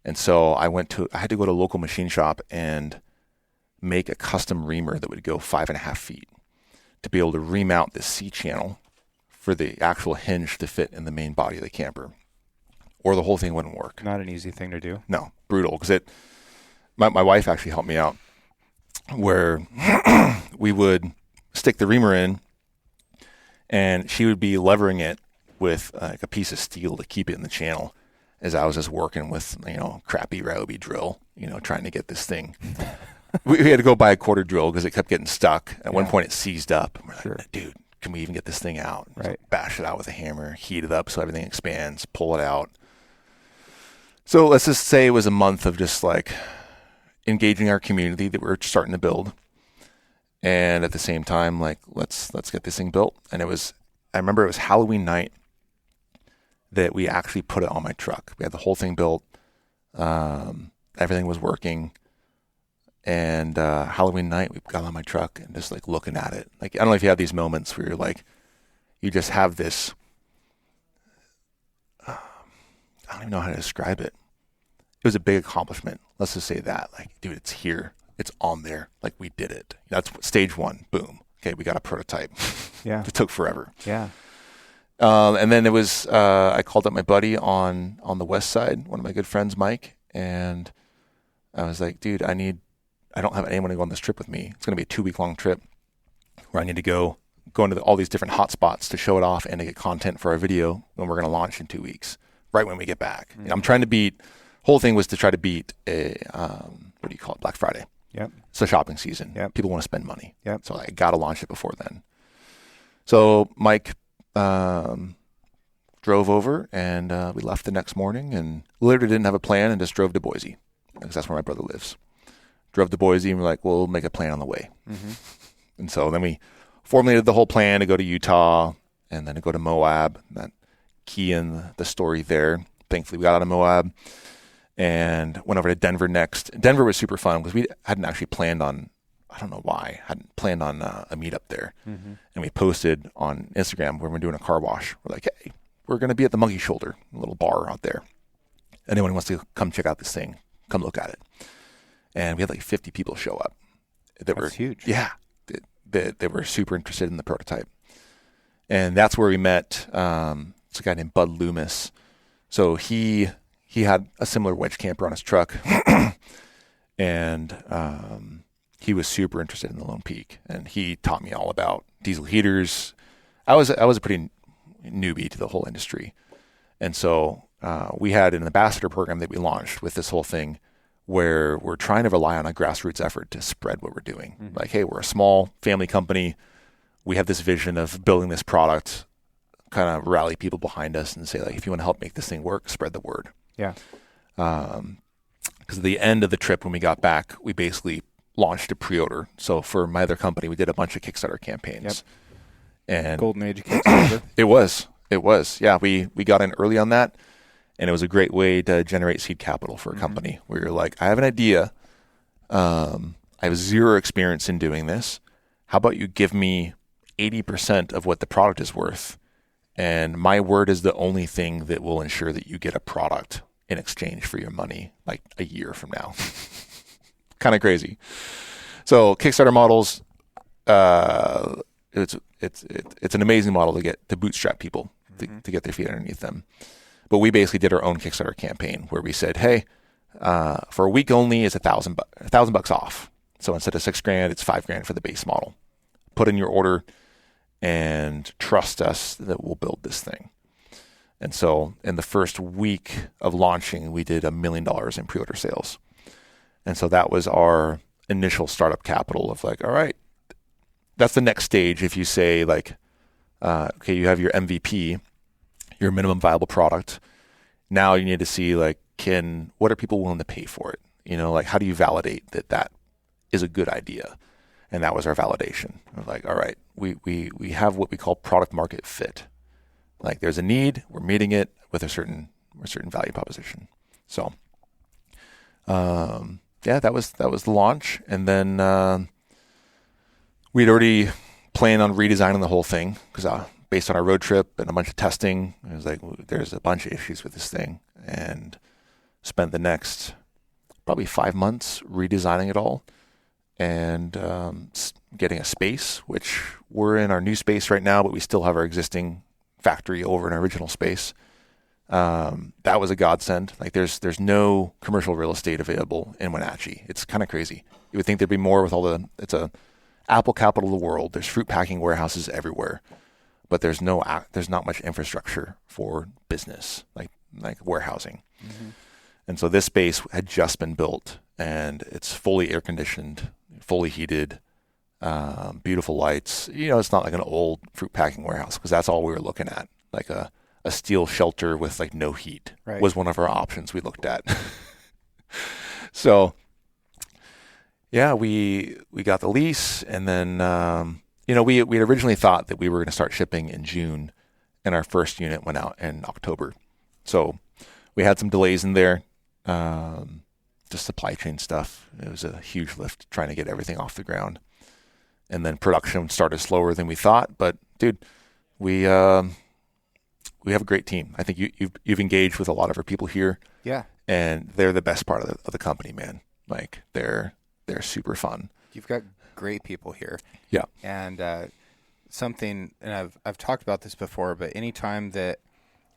And so I had to go to a local machine shop and make a custom reamer that would go 5.5 feet to be able to remount the C channel for the actual hinge to fit in the main body of the camper, or the whole thing wouldn't work. Not an easy thing to do. No, brutal. Because my wife actually helped me out, where we would stick the reamer in, and she would be levering it with like a piece of steel to keep it in the channel, as I was just working with, you know, crappy Ryobi drill, you know, trying to get this thing. we had to go buy a quarter drill because it kept getting stuck. At one point, it seized up. And we're like, dude, can we even get this thing out? Right. So bash it out with a hammer, heat it up so everything expands, pull it out. So let's just say it was a month of just like engaging our community that we were starting to build. And at the same time, like, let's get this thing built. And I remember it was Halloween night that we actually put it on my truck. We had the whole thing built. Everything was working. And Halloween night, we got on my truck and just like looking at it. Like, I don't know if you have these moments where you're like, you just have this, I don't even know how to describe it. It was a big accomplishment. Let's just say that. Like, dude, it's here. It's on there. Like, we did it. That's stage one. Boom. Okay, we got a prototype. Yeah. It took forever. Yeah. And then it was, I called up my buddy on the west side, one of my good friends, Mike, and I was like, dude, I don't have anyone to go on this trip with me. It's going to be a 2-week-long trip where I need to go into all these different hot spots to show it off and to get content for our video when we're going to launch in 2 weeks, right when we get back. Mm-hmm. I'm trying to beat, whole thing was to try to beat a, what do you call it, Black Friday. Yep. It's a shopping season. Yep. People want to spend money. Yep. So I got to launch it before then. So Mike drove over and we left the next morning and literally didn't have a plan and just drove to Boise because that's where my brother lives. Drove to Boise and we're like, we'll make a plan on the way. Mm-hmm. And so then we formulated the whole plan to go to Utah and then to go to Moab. That key in the story there. Thankfully, we got out of Moab and went over to Denver next. Denver was super fun because we hadn't actually planned on, I don't know why, hadn't planned on a meetup there. Mm-hmm. And we posted on Instagram when we're doing a car wash. We're like, hey, we're going to be at the Monkey Shoulder, a little bar out there. Anyone who wants to come check out this thing, come look at it. And we had like 50 people show up. That's huge. Yeah. They were super interested in the prototype. And that's where we met it's a guy named Bud Loomis. So he had a similar wedge camper on his truck. And he was super interested in the Lone Peak. And he taught me all about diesel heaters. I was a pretty newbie to the whole industry. And so we had an ambassador program that we launched with this whole thing where we're trying to rely on a grassroots effort to spread what we're doing. Mm-hmm. Like, hey, we're a small family company. We have this vision of building this product, kind of rally people behind us and say, like, if you want to help make this thing work, spread the word. Yeah. Because at the end of the trip, when we got back, we basically launched a pre-order. So for my other company, we did a bunch of Kickstarter campaigns. Yep. And Golden Age of Kickstarter. It was. Yeah, we got in early on that. And it was a great way to generate seed capital for a company where you're like, I have an idea. I have zero experience in doing this. How about you give me 80% of what the product is worth? And my word is the only thing that will ensure that you get a product in exchange for your money like a year from now. Kind of crazy. So Kickstarter models, it's an amazing model to bootstrap people to get their feet underneath them. But we basically did our own Kickstarter campaign where we said, hey, for a week only is $1,000 off. So instead of $6,000, it's $5,000 for the base model. Put in your order and trust us that we'll build this thing. And so in the first week of launching, we did $1 million in pre-order sales. And so that was our initial startup capital of like, all right, that's the next stage. If you say like, okay, you have your MVP, your minimum viable product. Now you need to see like, what are people willing to pay for it? You know, like how do you validate that is a good idea? And that was our validation. Of like, all right, we have what we call product market fit. Like there's a need, we're meeting it with a certain value proposition. So, that was the launch. And then we'd already planned on redesigning the whole thing because based on our road trip and a bunch of testing, it was like there's a bunch of issues with this thing, and spent the next probably 5 months redesigning it all and getting a space, which we're in our new space right now, but we still have our existing factory over in our original space. That was a godsend. Like there's no commercial real estate available in Wenatchee. It's kind of crazy. You would think there'd be more with it's a apple capital of the world. There's fruit packing warehouses everywhere, but there's not much infrastructure for business like warehousing. Mm-hmm. And so this space had just been built, and it's fully air conditioned, fully heated, beautiful lights. You know, it's not like an old fruit packing warehouse because that's all we were looking at. Like a steel shelter with like no heat was one of our options we looked at. So yeah, we got the lease, and then we originally thought that we were going to start shipping in June, and our first unit went out in October. So we had some delays in there, just supply chain stuff. It was a huge lift trying to get everything off the ground, and then production started slower than we thought. But dude, we have a great team. I think you've engaged with a lot of our people here. Yeah, and they're the best part of the company, man. Like they're super fun. You've got great people here. Yeah, and and I've talked about this before, but anytime that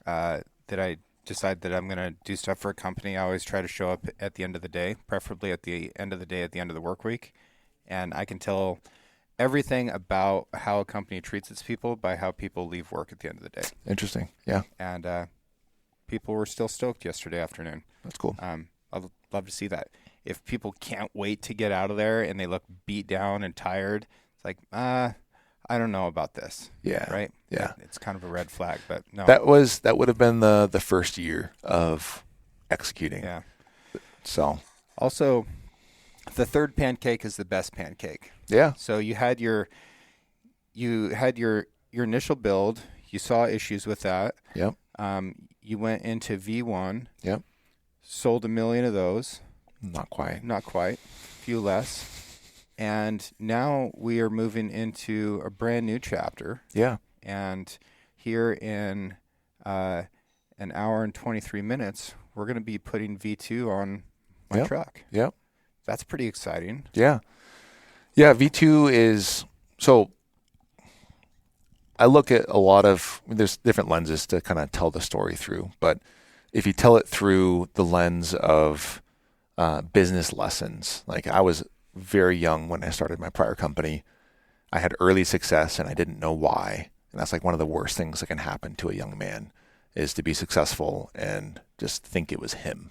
I decide that I'm going to do stuff for a company, I always try to show up at the end of the day, preferably at the end of the day, at the end of the work week, and I can tell everything about how a company treats its people by how people leave work at the end of the day. Interesting. Yeah. And people were still stoked yesterday afternoon. That's cool. I'd love to see that. If people can't wait to get out of there and they look beat down and tired, it's like, I don't know about this. Yeah. Right? Yeah. It's kind of a red flag, but no. That would have been the first year of executing. Yeah. So also, the third pancake is the best pancake. Yeah. So you had your initial build. You saw issues with that. Yep. You went into V1. Yep. Sold 1 million of those. Not quite. A few less. And now we are moving into a brand new chapter. Yeah. And here in an hour and 23 minutes, we're going to be putting V2 on my truck. Yep. That's pretty exciting. Yeah. Yeah, V2 is, so I look at there's different lenses to kind of tell the story through, but if you tell it through the lens of business lessons, like I was very young when I started my prior company. I had early success and I didn't know why. And that's like one of the worst things that can happen to a young man is to be successful and just think it was him.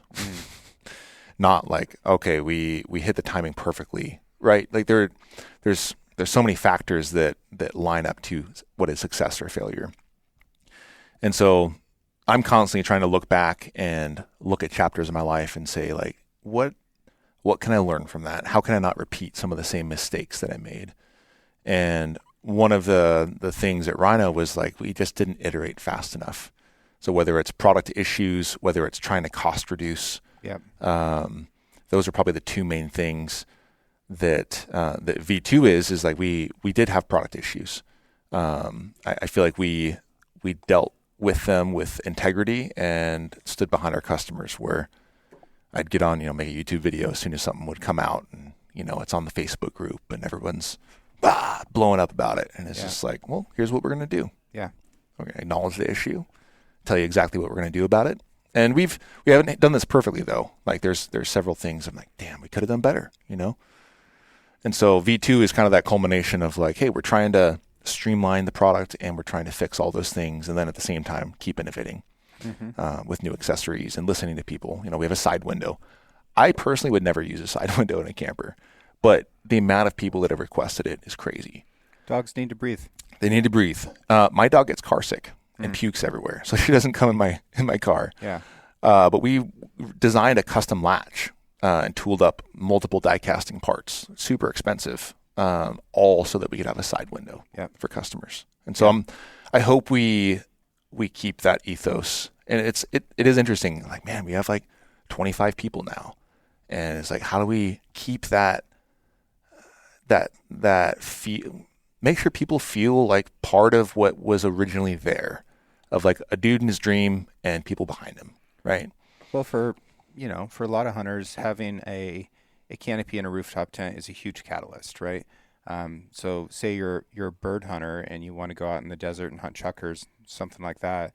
Not like, okay, we hit the timing perfectly, right? Like there's so many factors that line up to what is success or failure. And so I'm constantly trying to look back and look at chapters of my life and say like, what can I learn from that? How can I not repeat some of the same mistakes that I made? And one of the things at Rhino was like, we just didn't iterate fast enough. So whether it's product issues, whether it's trying to cost reduce, those are probably the two main things that V2 is like we did have product issues. I feel like we dealt with them with integrity and stood behind our customers, where I'd get on, make a YouTube video as soon as something would come out, and it's on the Facebook group and everyone's blowing up about it, and it's just like, well, here's what we're gonna do. Yeah. We're gonna acknowledge the issue, tell you exactly what we're going to do about it. And we haven't done this perfectly though. Like there's several things I'm like, damn, we could have done better, you know? And so V2 is kind of that culmination of like, hey, we're trying to streamline the product and we're trying to fix all those things. And then at the same time, keep innovating with new accessories and listening to people. You know, we have a side window. I personally would never use a side window in a camper, but the amount of people that have requested it is crazy. Dogs need to breathe. They need to breathe. My dog gets car sick and pukes everywhere, so she doesn't come in my car. Yeah. But we designed a custom latch and tooled up multiple die casting parts, super expensive, all so that we could have a side window for customers. And so I hope we keep that ethos. And it is interesting. Like, man, we have like 25 people now, and it's like, how do we keep that feel? Make sure people feel like part of what was originally there, of like a dude in his dream and people behind him, right? Well, for a lot of hunters, having a canopy and a rooftop tent is a huge catalyst, right? So say you're a bird hunter and you want to go out in the desert and hunt chukars, something like that.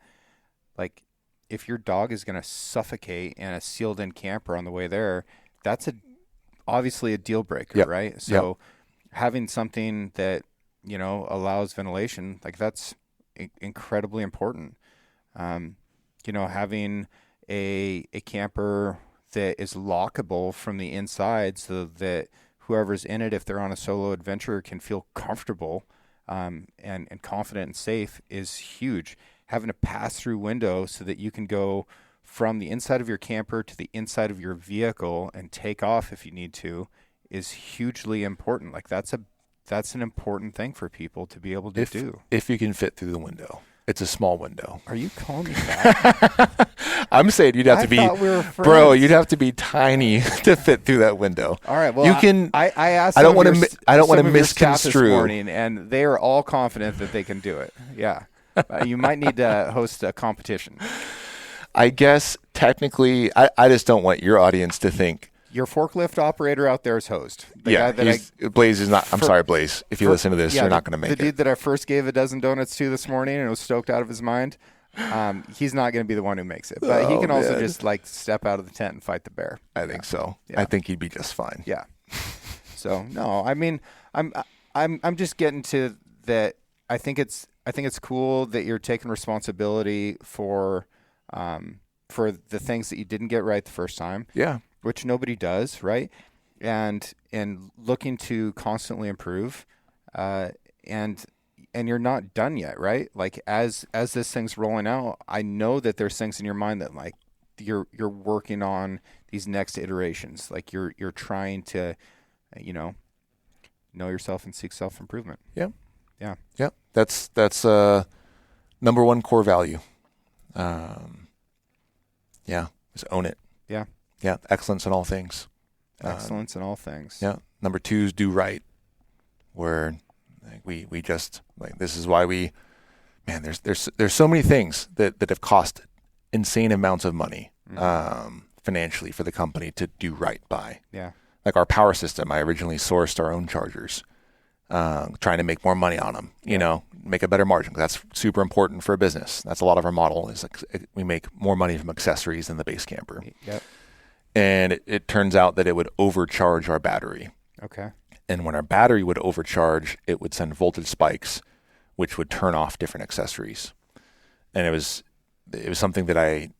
Like, if your dog is going to suffocate in a sealed-in camper on the way there, that's obviously a deal breaker, right? So having something that allows ventilation, like that's incredibly important. Having a camper that is lockable from the inside so that whoever's in it, if they're on a solo adventure, can feel comfortable and confident and safe is huge. Having a pass-through window so that you can go from the inside of your camper to the inside of your vehicle and take off if you need to is hugely important. Like that's an important thing for people to be able to do. If you can fit through the window. It's a small window. Are you calling me that? I'm saying you'd have to be, you'd have to be tiny to fit through that window. All right. Well, you can. I asked. I don't want to misconstrue. This morning, and they are all confident that they can do it. Yeah. You might need to host a competition. I guess technically, I just don't want your audience to think your forklift operator out there is hosed. Blaze is not. I'm sorry, Blaze. If you listen to this, you're not going to make it. The dude that I first gave a dozen donuts to this morning and was stoked out of his mind, he's not going to be the one who makes it. But he can also just like step out of the tent and fight the bear. I think so. Yeah. I think he'd be just fine. Yeah. So no, I mean, I'm just getting to that. I think it's cool that you're taking responsibility for the things that you didn't get right the first time. Yeah. Which nobody does, right? And looking to constantly improve, and you're not done yet, right? Like as this thing's rolling out, I know that there's things in your mind that like you're working on these next iterations. Like you're trying to, know yourself and seek self-improvement. Yeah. Yeah. Yeah. That's number one core value. Just own it. Yeah. Yeah, excellence in all things. Excellence in all things. Yeah. Number two is do right. Where like, we just like this is why there's so many things that have cost insane amounts of money financially for the company to do right by. Yeah. Like our power system, I originally sourced our own chargers, trying to make more money on them. Make a better margin. That's super important for a business. That's a lot of our model is like we make more money from accessories than the base camper. Yep. And it turns out that it would overcharge our battery. Okay. And when our battery would overcharge, it would send voltage spikes, which would turn off different accessories. And it was something that I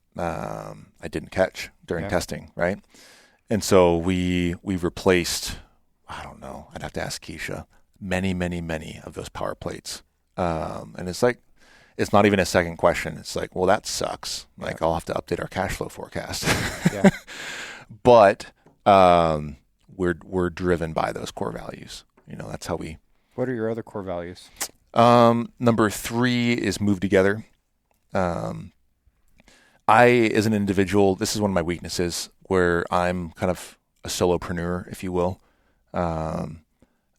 didn't catch during testing, right? And so we replaced, I don't know, I'd have to ask Keisha, many, many, many of those power plates. And it's like, it's not even a second question. It's like, well, that sucks. Like I'll have to update our cash flow forecast. Yeah. But we're driven by those core values. That's how we. What are your other core values? Number 3 is move together. I, as an individual, this is one of my weaknesses where I'm kind of a solopreneur, if you will.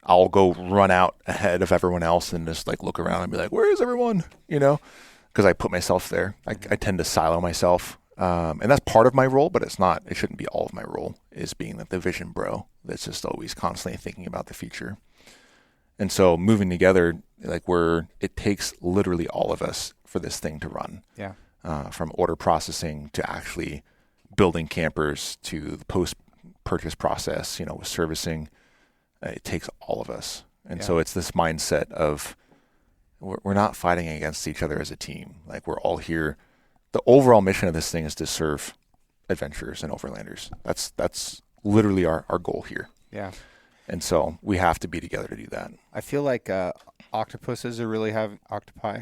I'll go run out ahead of everyone else and just like look around and be like, where is everyone? Because I put myself there. I tend to silo myself. And that's part of my role, but it shouldn't be all of my role, is being the vision bro that's just always constantly thinking about the future. And so moving together, like it takes literally all of us for this thing to run. Yeah. from order processing to actually building campers to the post-purchase process, with servicing. It takes all of us. And so it's this mindset of we're not fighting against each other as a team. Like, we're all here. The overall mission of this thing is to serve adventurers and overlanders. That's literally our goal here. Yeah. And so we have to be together to do that. I feel like octopi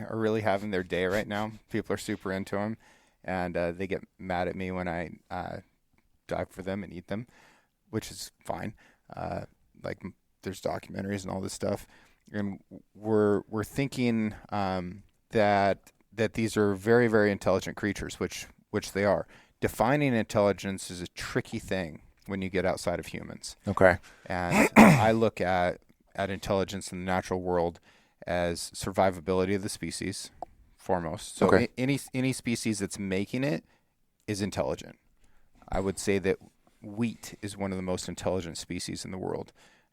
are really having their day right now. People are super into them, and they get mad at me when I dive for them and eat them, which is fine. Like, there's documentaries and all this stuff, and we're thinking that these are very, very intelligent creatures, which they are. Defining intelligence is a tricky thing when you get outside of humans. Okay. And I look at intelligence in the natural world as survivability of the species foremost. So okay. any species that's making it is intelligent. I would say that wheat is one of the most intelligent species in the world.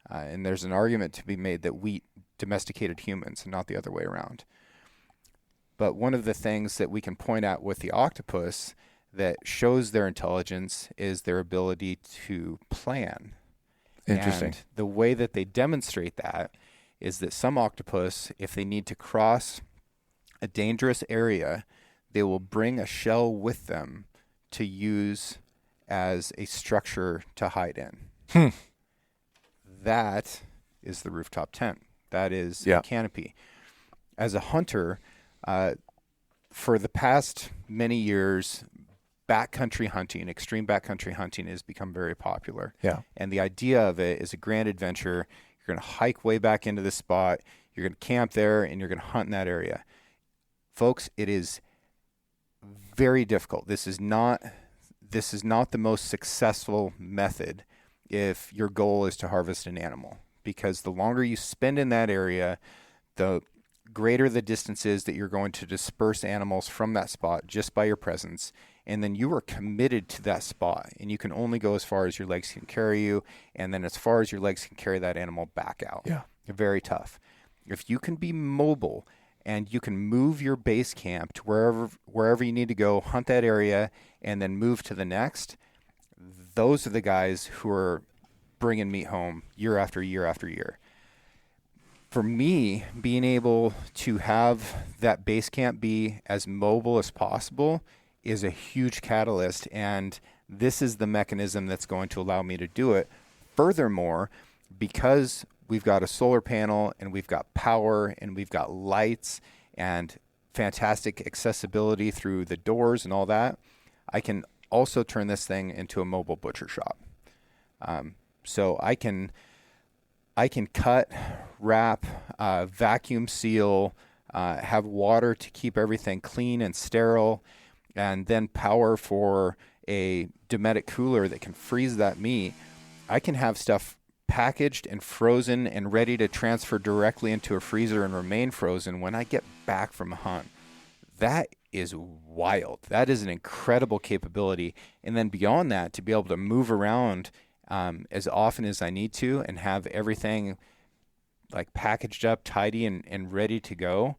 And there's an argument to be made that wheat domesticated humans and not the other way around. But one of the things that we can point at with the octopus that shows their intelligence is their ability to plan. Interesting. And the way that they demonstrate that is that some octopus, if they need to cross a dangerous area, they will bring a shell with them to use as a structure to hide in. That is the rooftop tent. That is a canopy. As a hunter, for the past many years, backcountry hunting, extreme backcountry hunting has become very popular. Yeah. And the idea of it is a grand adventure. You're going to hike way back into the spot. You're going to camp there, and you're going to hunt in that area. Folks, it is very difficult. This is not the most successful method if your goal is to harvest an animal, because the longer you spend in that area, the greater the distance is that you're going to disperse animals from that spot just by your presence. And then you are committed to that spot, and you can only go as far as your legs can carry you, and then as far as your legs can carry that animal back out. Yeah. Very tough. If you can be mobile and you can move your base camp to wherever you need to go, hunt that area, and then move to the next, those are the guys who are bringing meat home year after year after year. For me, being able to have that base camp be as mobile as possible is a huge catalyst, and this is the mechanism that's going to allow me to do it. Furthermore, because we've got a solar panel and we've got power and we've got lights and fantastic accessibility through the doors and all that, I can also turn this thing into a mobile butcher shop. So I can cut, wrap, vacuum seal, have water to keep everything clean and sterile, and then power for a Dometic cooler that can freeze that meat. I can have stuff packaged and frozen and ready to transfer directly into a freezer and remain frozen when I get back from a hunt. That is wild. That is an incredible capability. And then beyond that, to be able to move around as often as I need to and have everything like packaged up, tidy, and ready to go.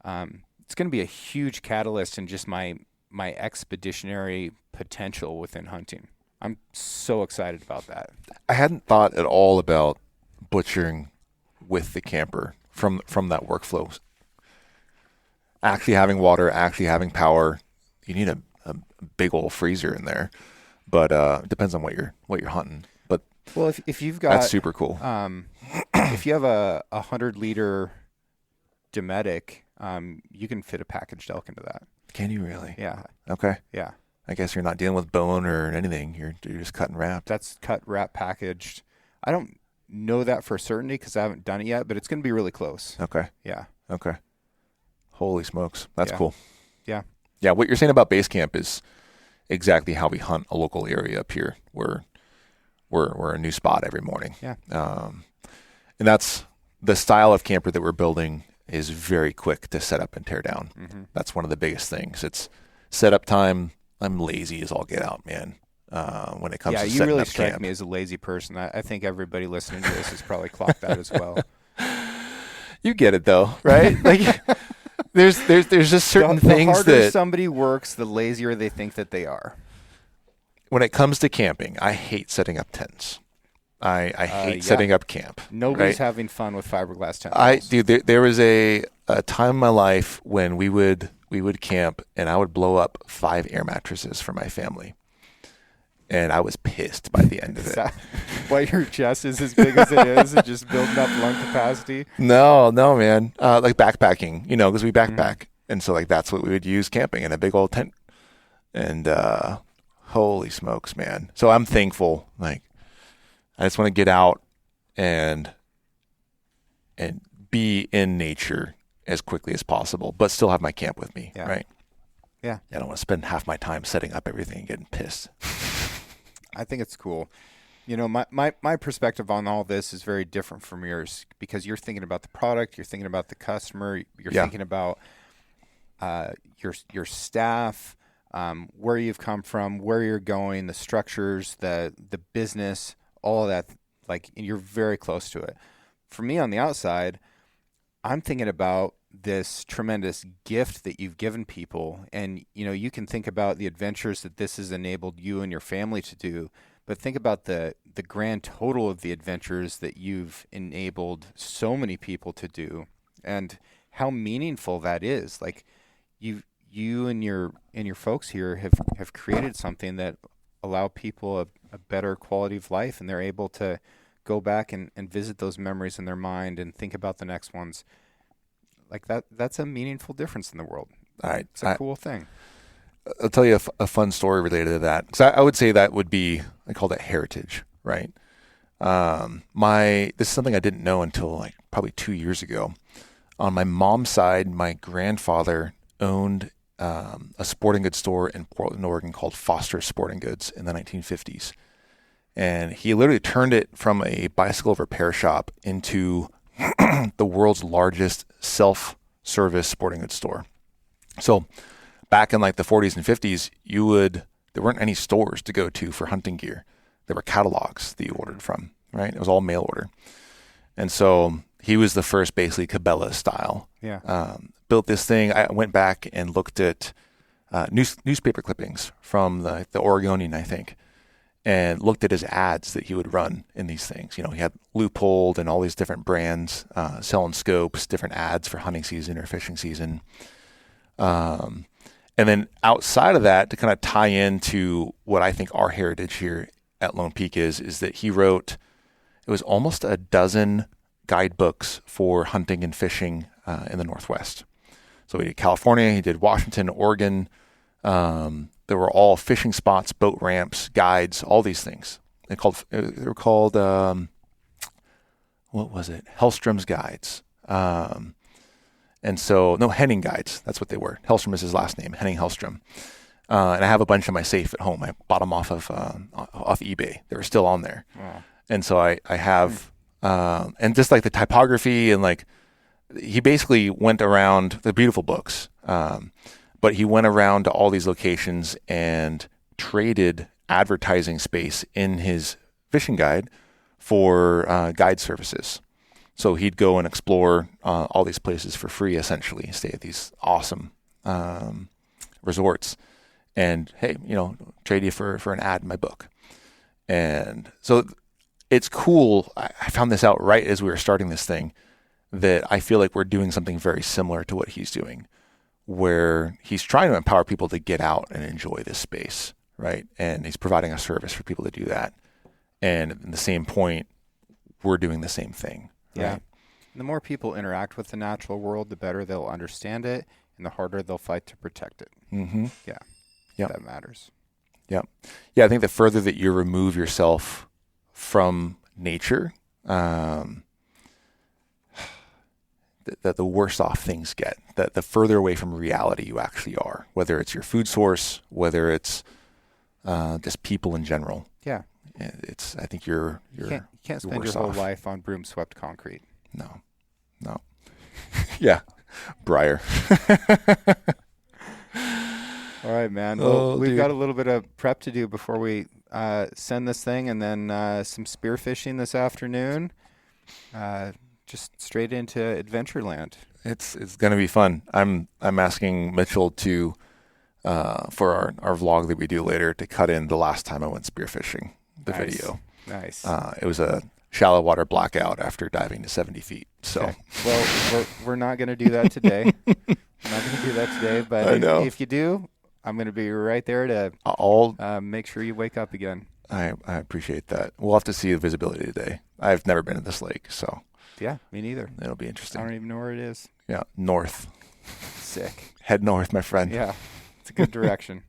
It's going to be a huge catalyst in just my expeditionary potential within hunting. I'm so excited about that. I hadn't thought at all about butchering with the camper from that workflow. Actually having water, actually having power, you need a big old freezer in there. But it depends on what you're hunting. But well, if you've got, that's super cool. If you have a 100-liter Dometic, you can fit a packaged elk into that. Can you really? Yeah. Okay. Yeah. I guess you're not dealing with bone or anything. You're just cut and wrapped. That's cut, wrap, packaged. I don't know that for certainty because I haven't done it yet, but it's going to be really close. Okay. Yeah. Okay. Holy smokes. That's cool. Yeah. Yeah. What you're saying about base camp is exactly how we hunt a local area up here. We're a new spot every morning. Yeah. And that's the style of camper that we're building is very quick to set up and tear down. Mm-hmm. That's one of the biggest things. It's setup time. I'm lazy as all get out, man. When it comes to setting up camp. Yeah, you really strike me as a lazy person. I think everybody listening to this has probably clocked that as well. You get it though, right? Like there's just certain the things harder that somebody works, the lazier they think that they are. when it comes to camping, I hate setting up tents. I hate setting up camp. Nobody's right? having fun with fiberglass tent. There was a time in my life when we would camp and I would blow up 5 air mattresses for my family. And I was pissed by the end of it. Why your chest is as big as it is and just building up lung capacity? No, man. Like backpacking, because we backpack. And so like that's what we would use camping in a big old tent. And holy smokes, man. So I'm thankful. Like I just want to get out and be in nature as quickly as possible, but still have my camp with me, right? Yeah. I don't want to spend half my time setting up everything and getting pissed. I think it's cool. My perspective on all this is very different from yours because you're thinking about the product, you're thinking about the customer, you're thinking about your staff, where you've come from, where you're going, the structures, the business, all of that. Like you're very close to it. For me on the outside, I'm thinking about this tremendous gift that you've given people. And, you can think about the adventures that this has enabled you and your family to do, but think about the grand total of the adventures that you've enabled so many people to do and how meaningful that is. Like you and your folks here have created something that allow people a better quality of life, and they're able to go back and visit those memories in their mind and think about the next ones. Like that's a meaningful difference in the world. All right. It's a cool thing. I'll tell you a fun story related to that. Because I would say that would be, I call that heritage, right? This is something I didn't know until like probably 2 years ago. On my mom's side, my grandfather owned a sporting goods store in Portland, Oregon called Foster Sporting Goods in the 1950s. And he literally turned it from a bicycle repair shop into the world's largest self-service sporting goods store. So back in like the 40s and 50s, there weren't any stores to go to for hunting gear. There were catalogs that you ordered from, right? It was all mail order. And so he was the first basically Cabela style. Yeah. Built this thing. I went back and looked at newspaper clippings from the Oregonian, I think, and looked at his ads that he would run in these things. He had Loophole and all these different brands selling scopes, different ads for hunting season or fishing season. And then outside of that, to kind of tie into what I think our heritage here at Lone Peak is that he wrote, it was almost a dozen guidebooks for hunting and fishing in the Northwest. So he did California, he did Washington, Oregon. There were all fishing spots, boat ramps, guides, all these things. They were called what was it? Hellstrom's Guides. Henning Guides. That's what they were. Hellstrom is his last name, Henning Hellstrom. And I have a bunch in my safe at home. I bought them off eBay. They were still on there. Wow. And so I have, and just like the typography and like, he basically went around the beautiful books. But he went around to all these locations and traded advertising space in his fishing guide for guide services. So he'd go and explore all these places for free, essentially, stay at these awesome resorts. And, hey, trade you for an ad in my book. And so it's cool. I found this out right as we were starting this thing, that I feel like we're doing something very similar to what he's doing, where he's trying to empower people to get out and enjoy this space, right? And he's providing a service for people to do that. And at the same point, we're doing the same thing, right? Yeah. The more people interact with the natural world, the better they'll understand it, and the harder they'll fight to protect it. Mm-hmm. Yeah. Yep. That matters. Yeah. Yeah, I think the further that you remove yourself from nature, the worse off things get, the further away from reality you actually are, whether it's your food source, whether it's just people in general. Yeah. I think you can't spend your whole life on broom swept concrete. No. Yeah. Briar. All right, man. Well, we've got a little bit of prep to do before we send this thing, and then some spearfishing this afternoon. Just straight into Adventureland. It's going to be fun. I'm asking Mitchell to for our vlog that we do later to cut in the last time I went spearfishing, the video. Nice. It was a shallow water blackout after diving to 70 feet. So, okay. Well, we're not going to do that today. But I know. If you do, I'm going to be right there to make sure you wake up again. I appreciate that. We'll have to see the visibility today. I've never been to this lake, so. Yeah, me neither. It'll be interesting. I don't even know where it is. Yeah, north. Sick. Head north, my friend. Yeah, it's a good direction.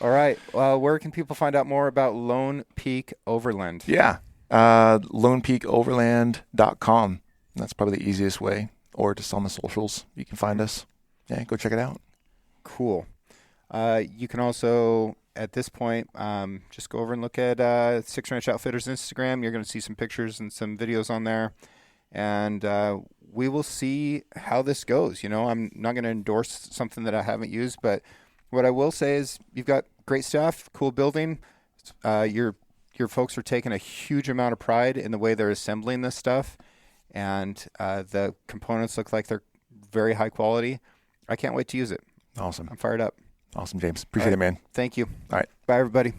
All right. Where can people find out more about Lone Peak Overland? Yeah, lonepeakoverland.com. That's probably the easiest way, or just on the socials. You can find us. Yeah, go check it out. Cool. You can also, at this point, just go over and look at Six Ranch Outfitters Instagram. You're going to see some pictures and some videos on there. And we will see how this goes. You know, I'm not going to endorse something that I haven't used, but what I will say is you've got great stuff, cool building. Your folks are taking a huge amount of pride in the way they're assembling this stuff, and the components look like they're very high quality. I can't wait to use it. Awesome. I'm fired up. Awesome, James. Appreciate it, man. Thank you. All right. Bye, everybody.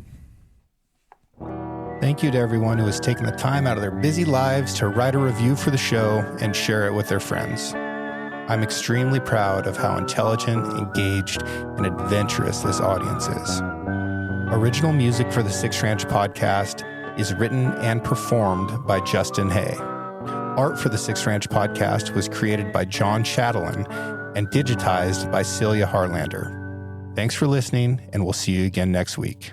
Thank you to everyone who has taken the time out of their busy lives to write a review for the show and share it with their friends. I'm extremely proud of how intelligent, engaged, and adventurous this audience is. Original music for the Six Ranch podcast is written and performed by Justin Hay. Art for the Six Ranch podcast was created by John Chatelain and digitized by Celia Harlander. Thanks for listening, and we'll see you again next week.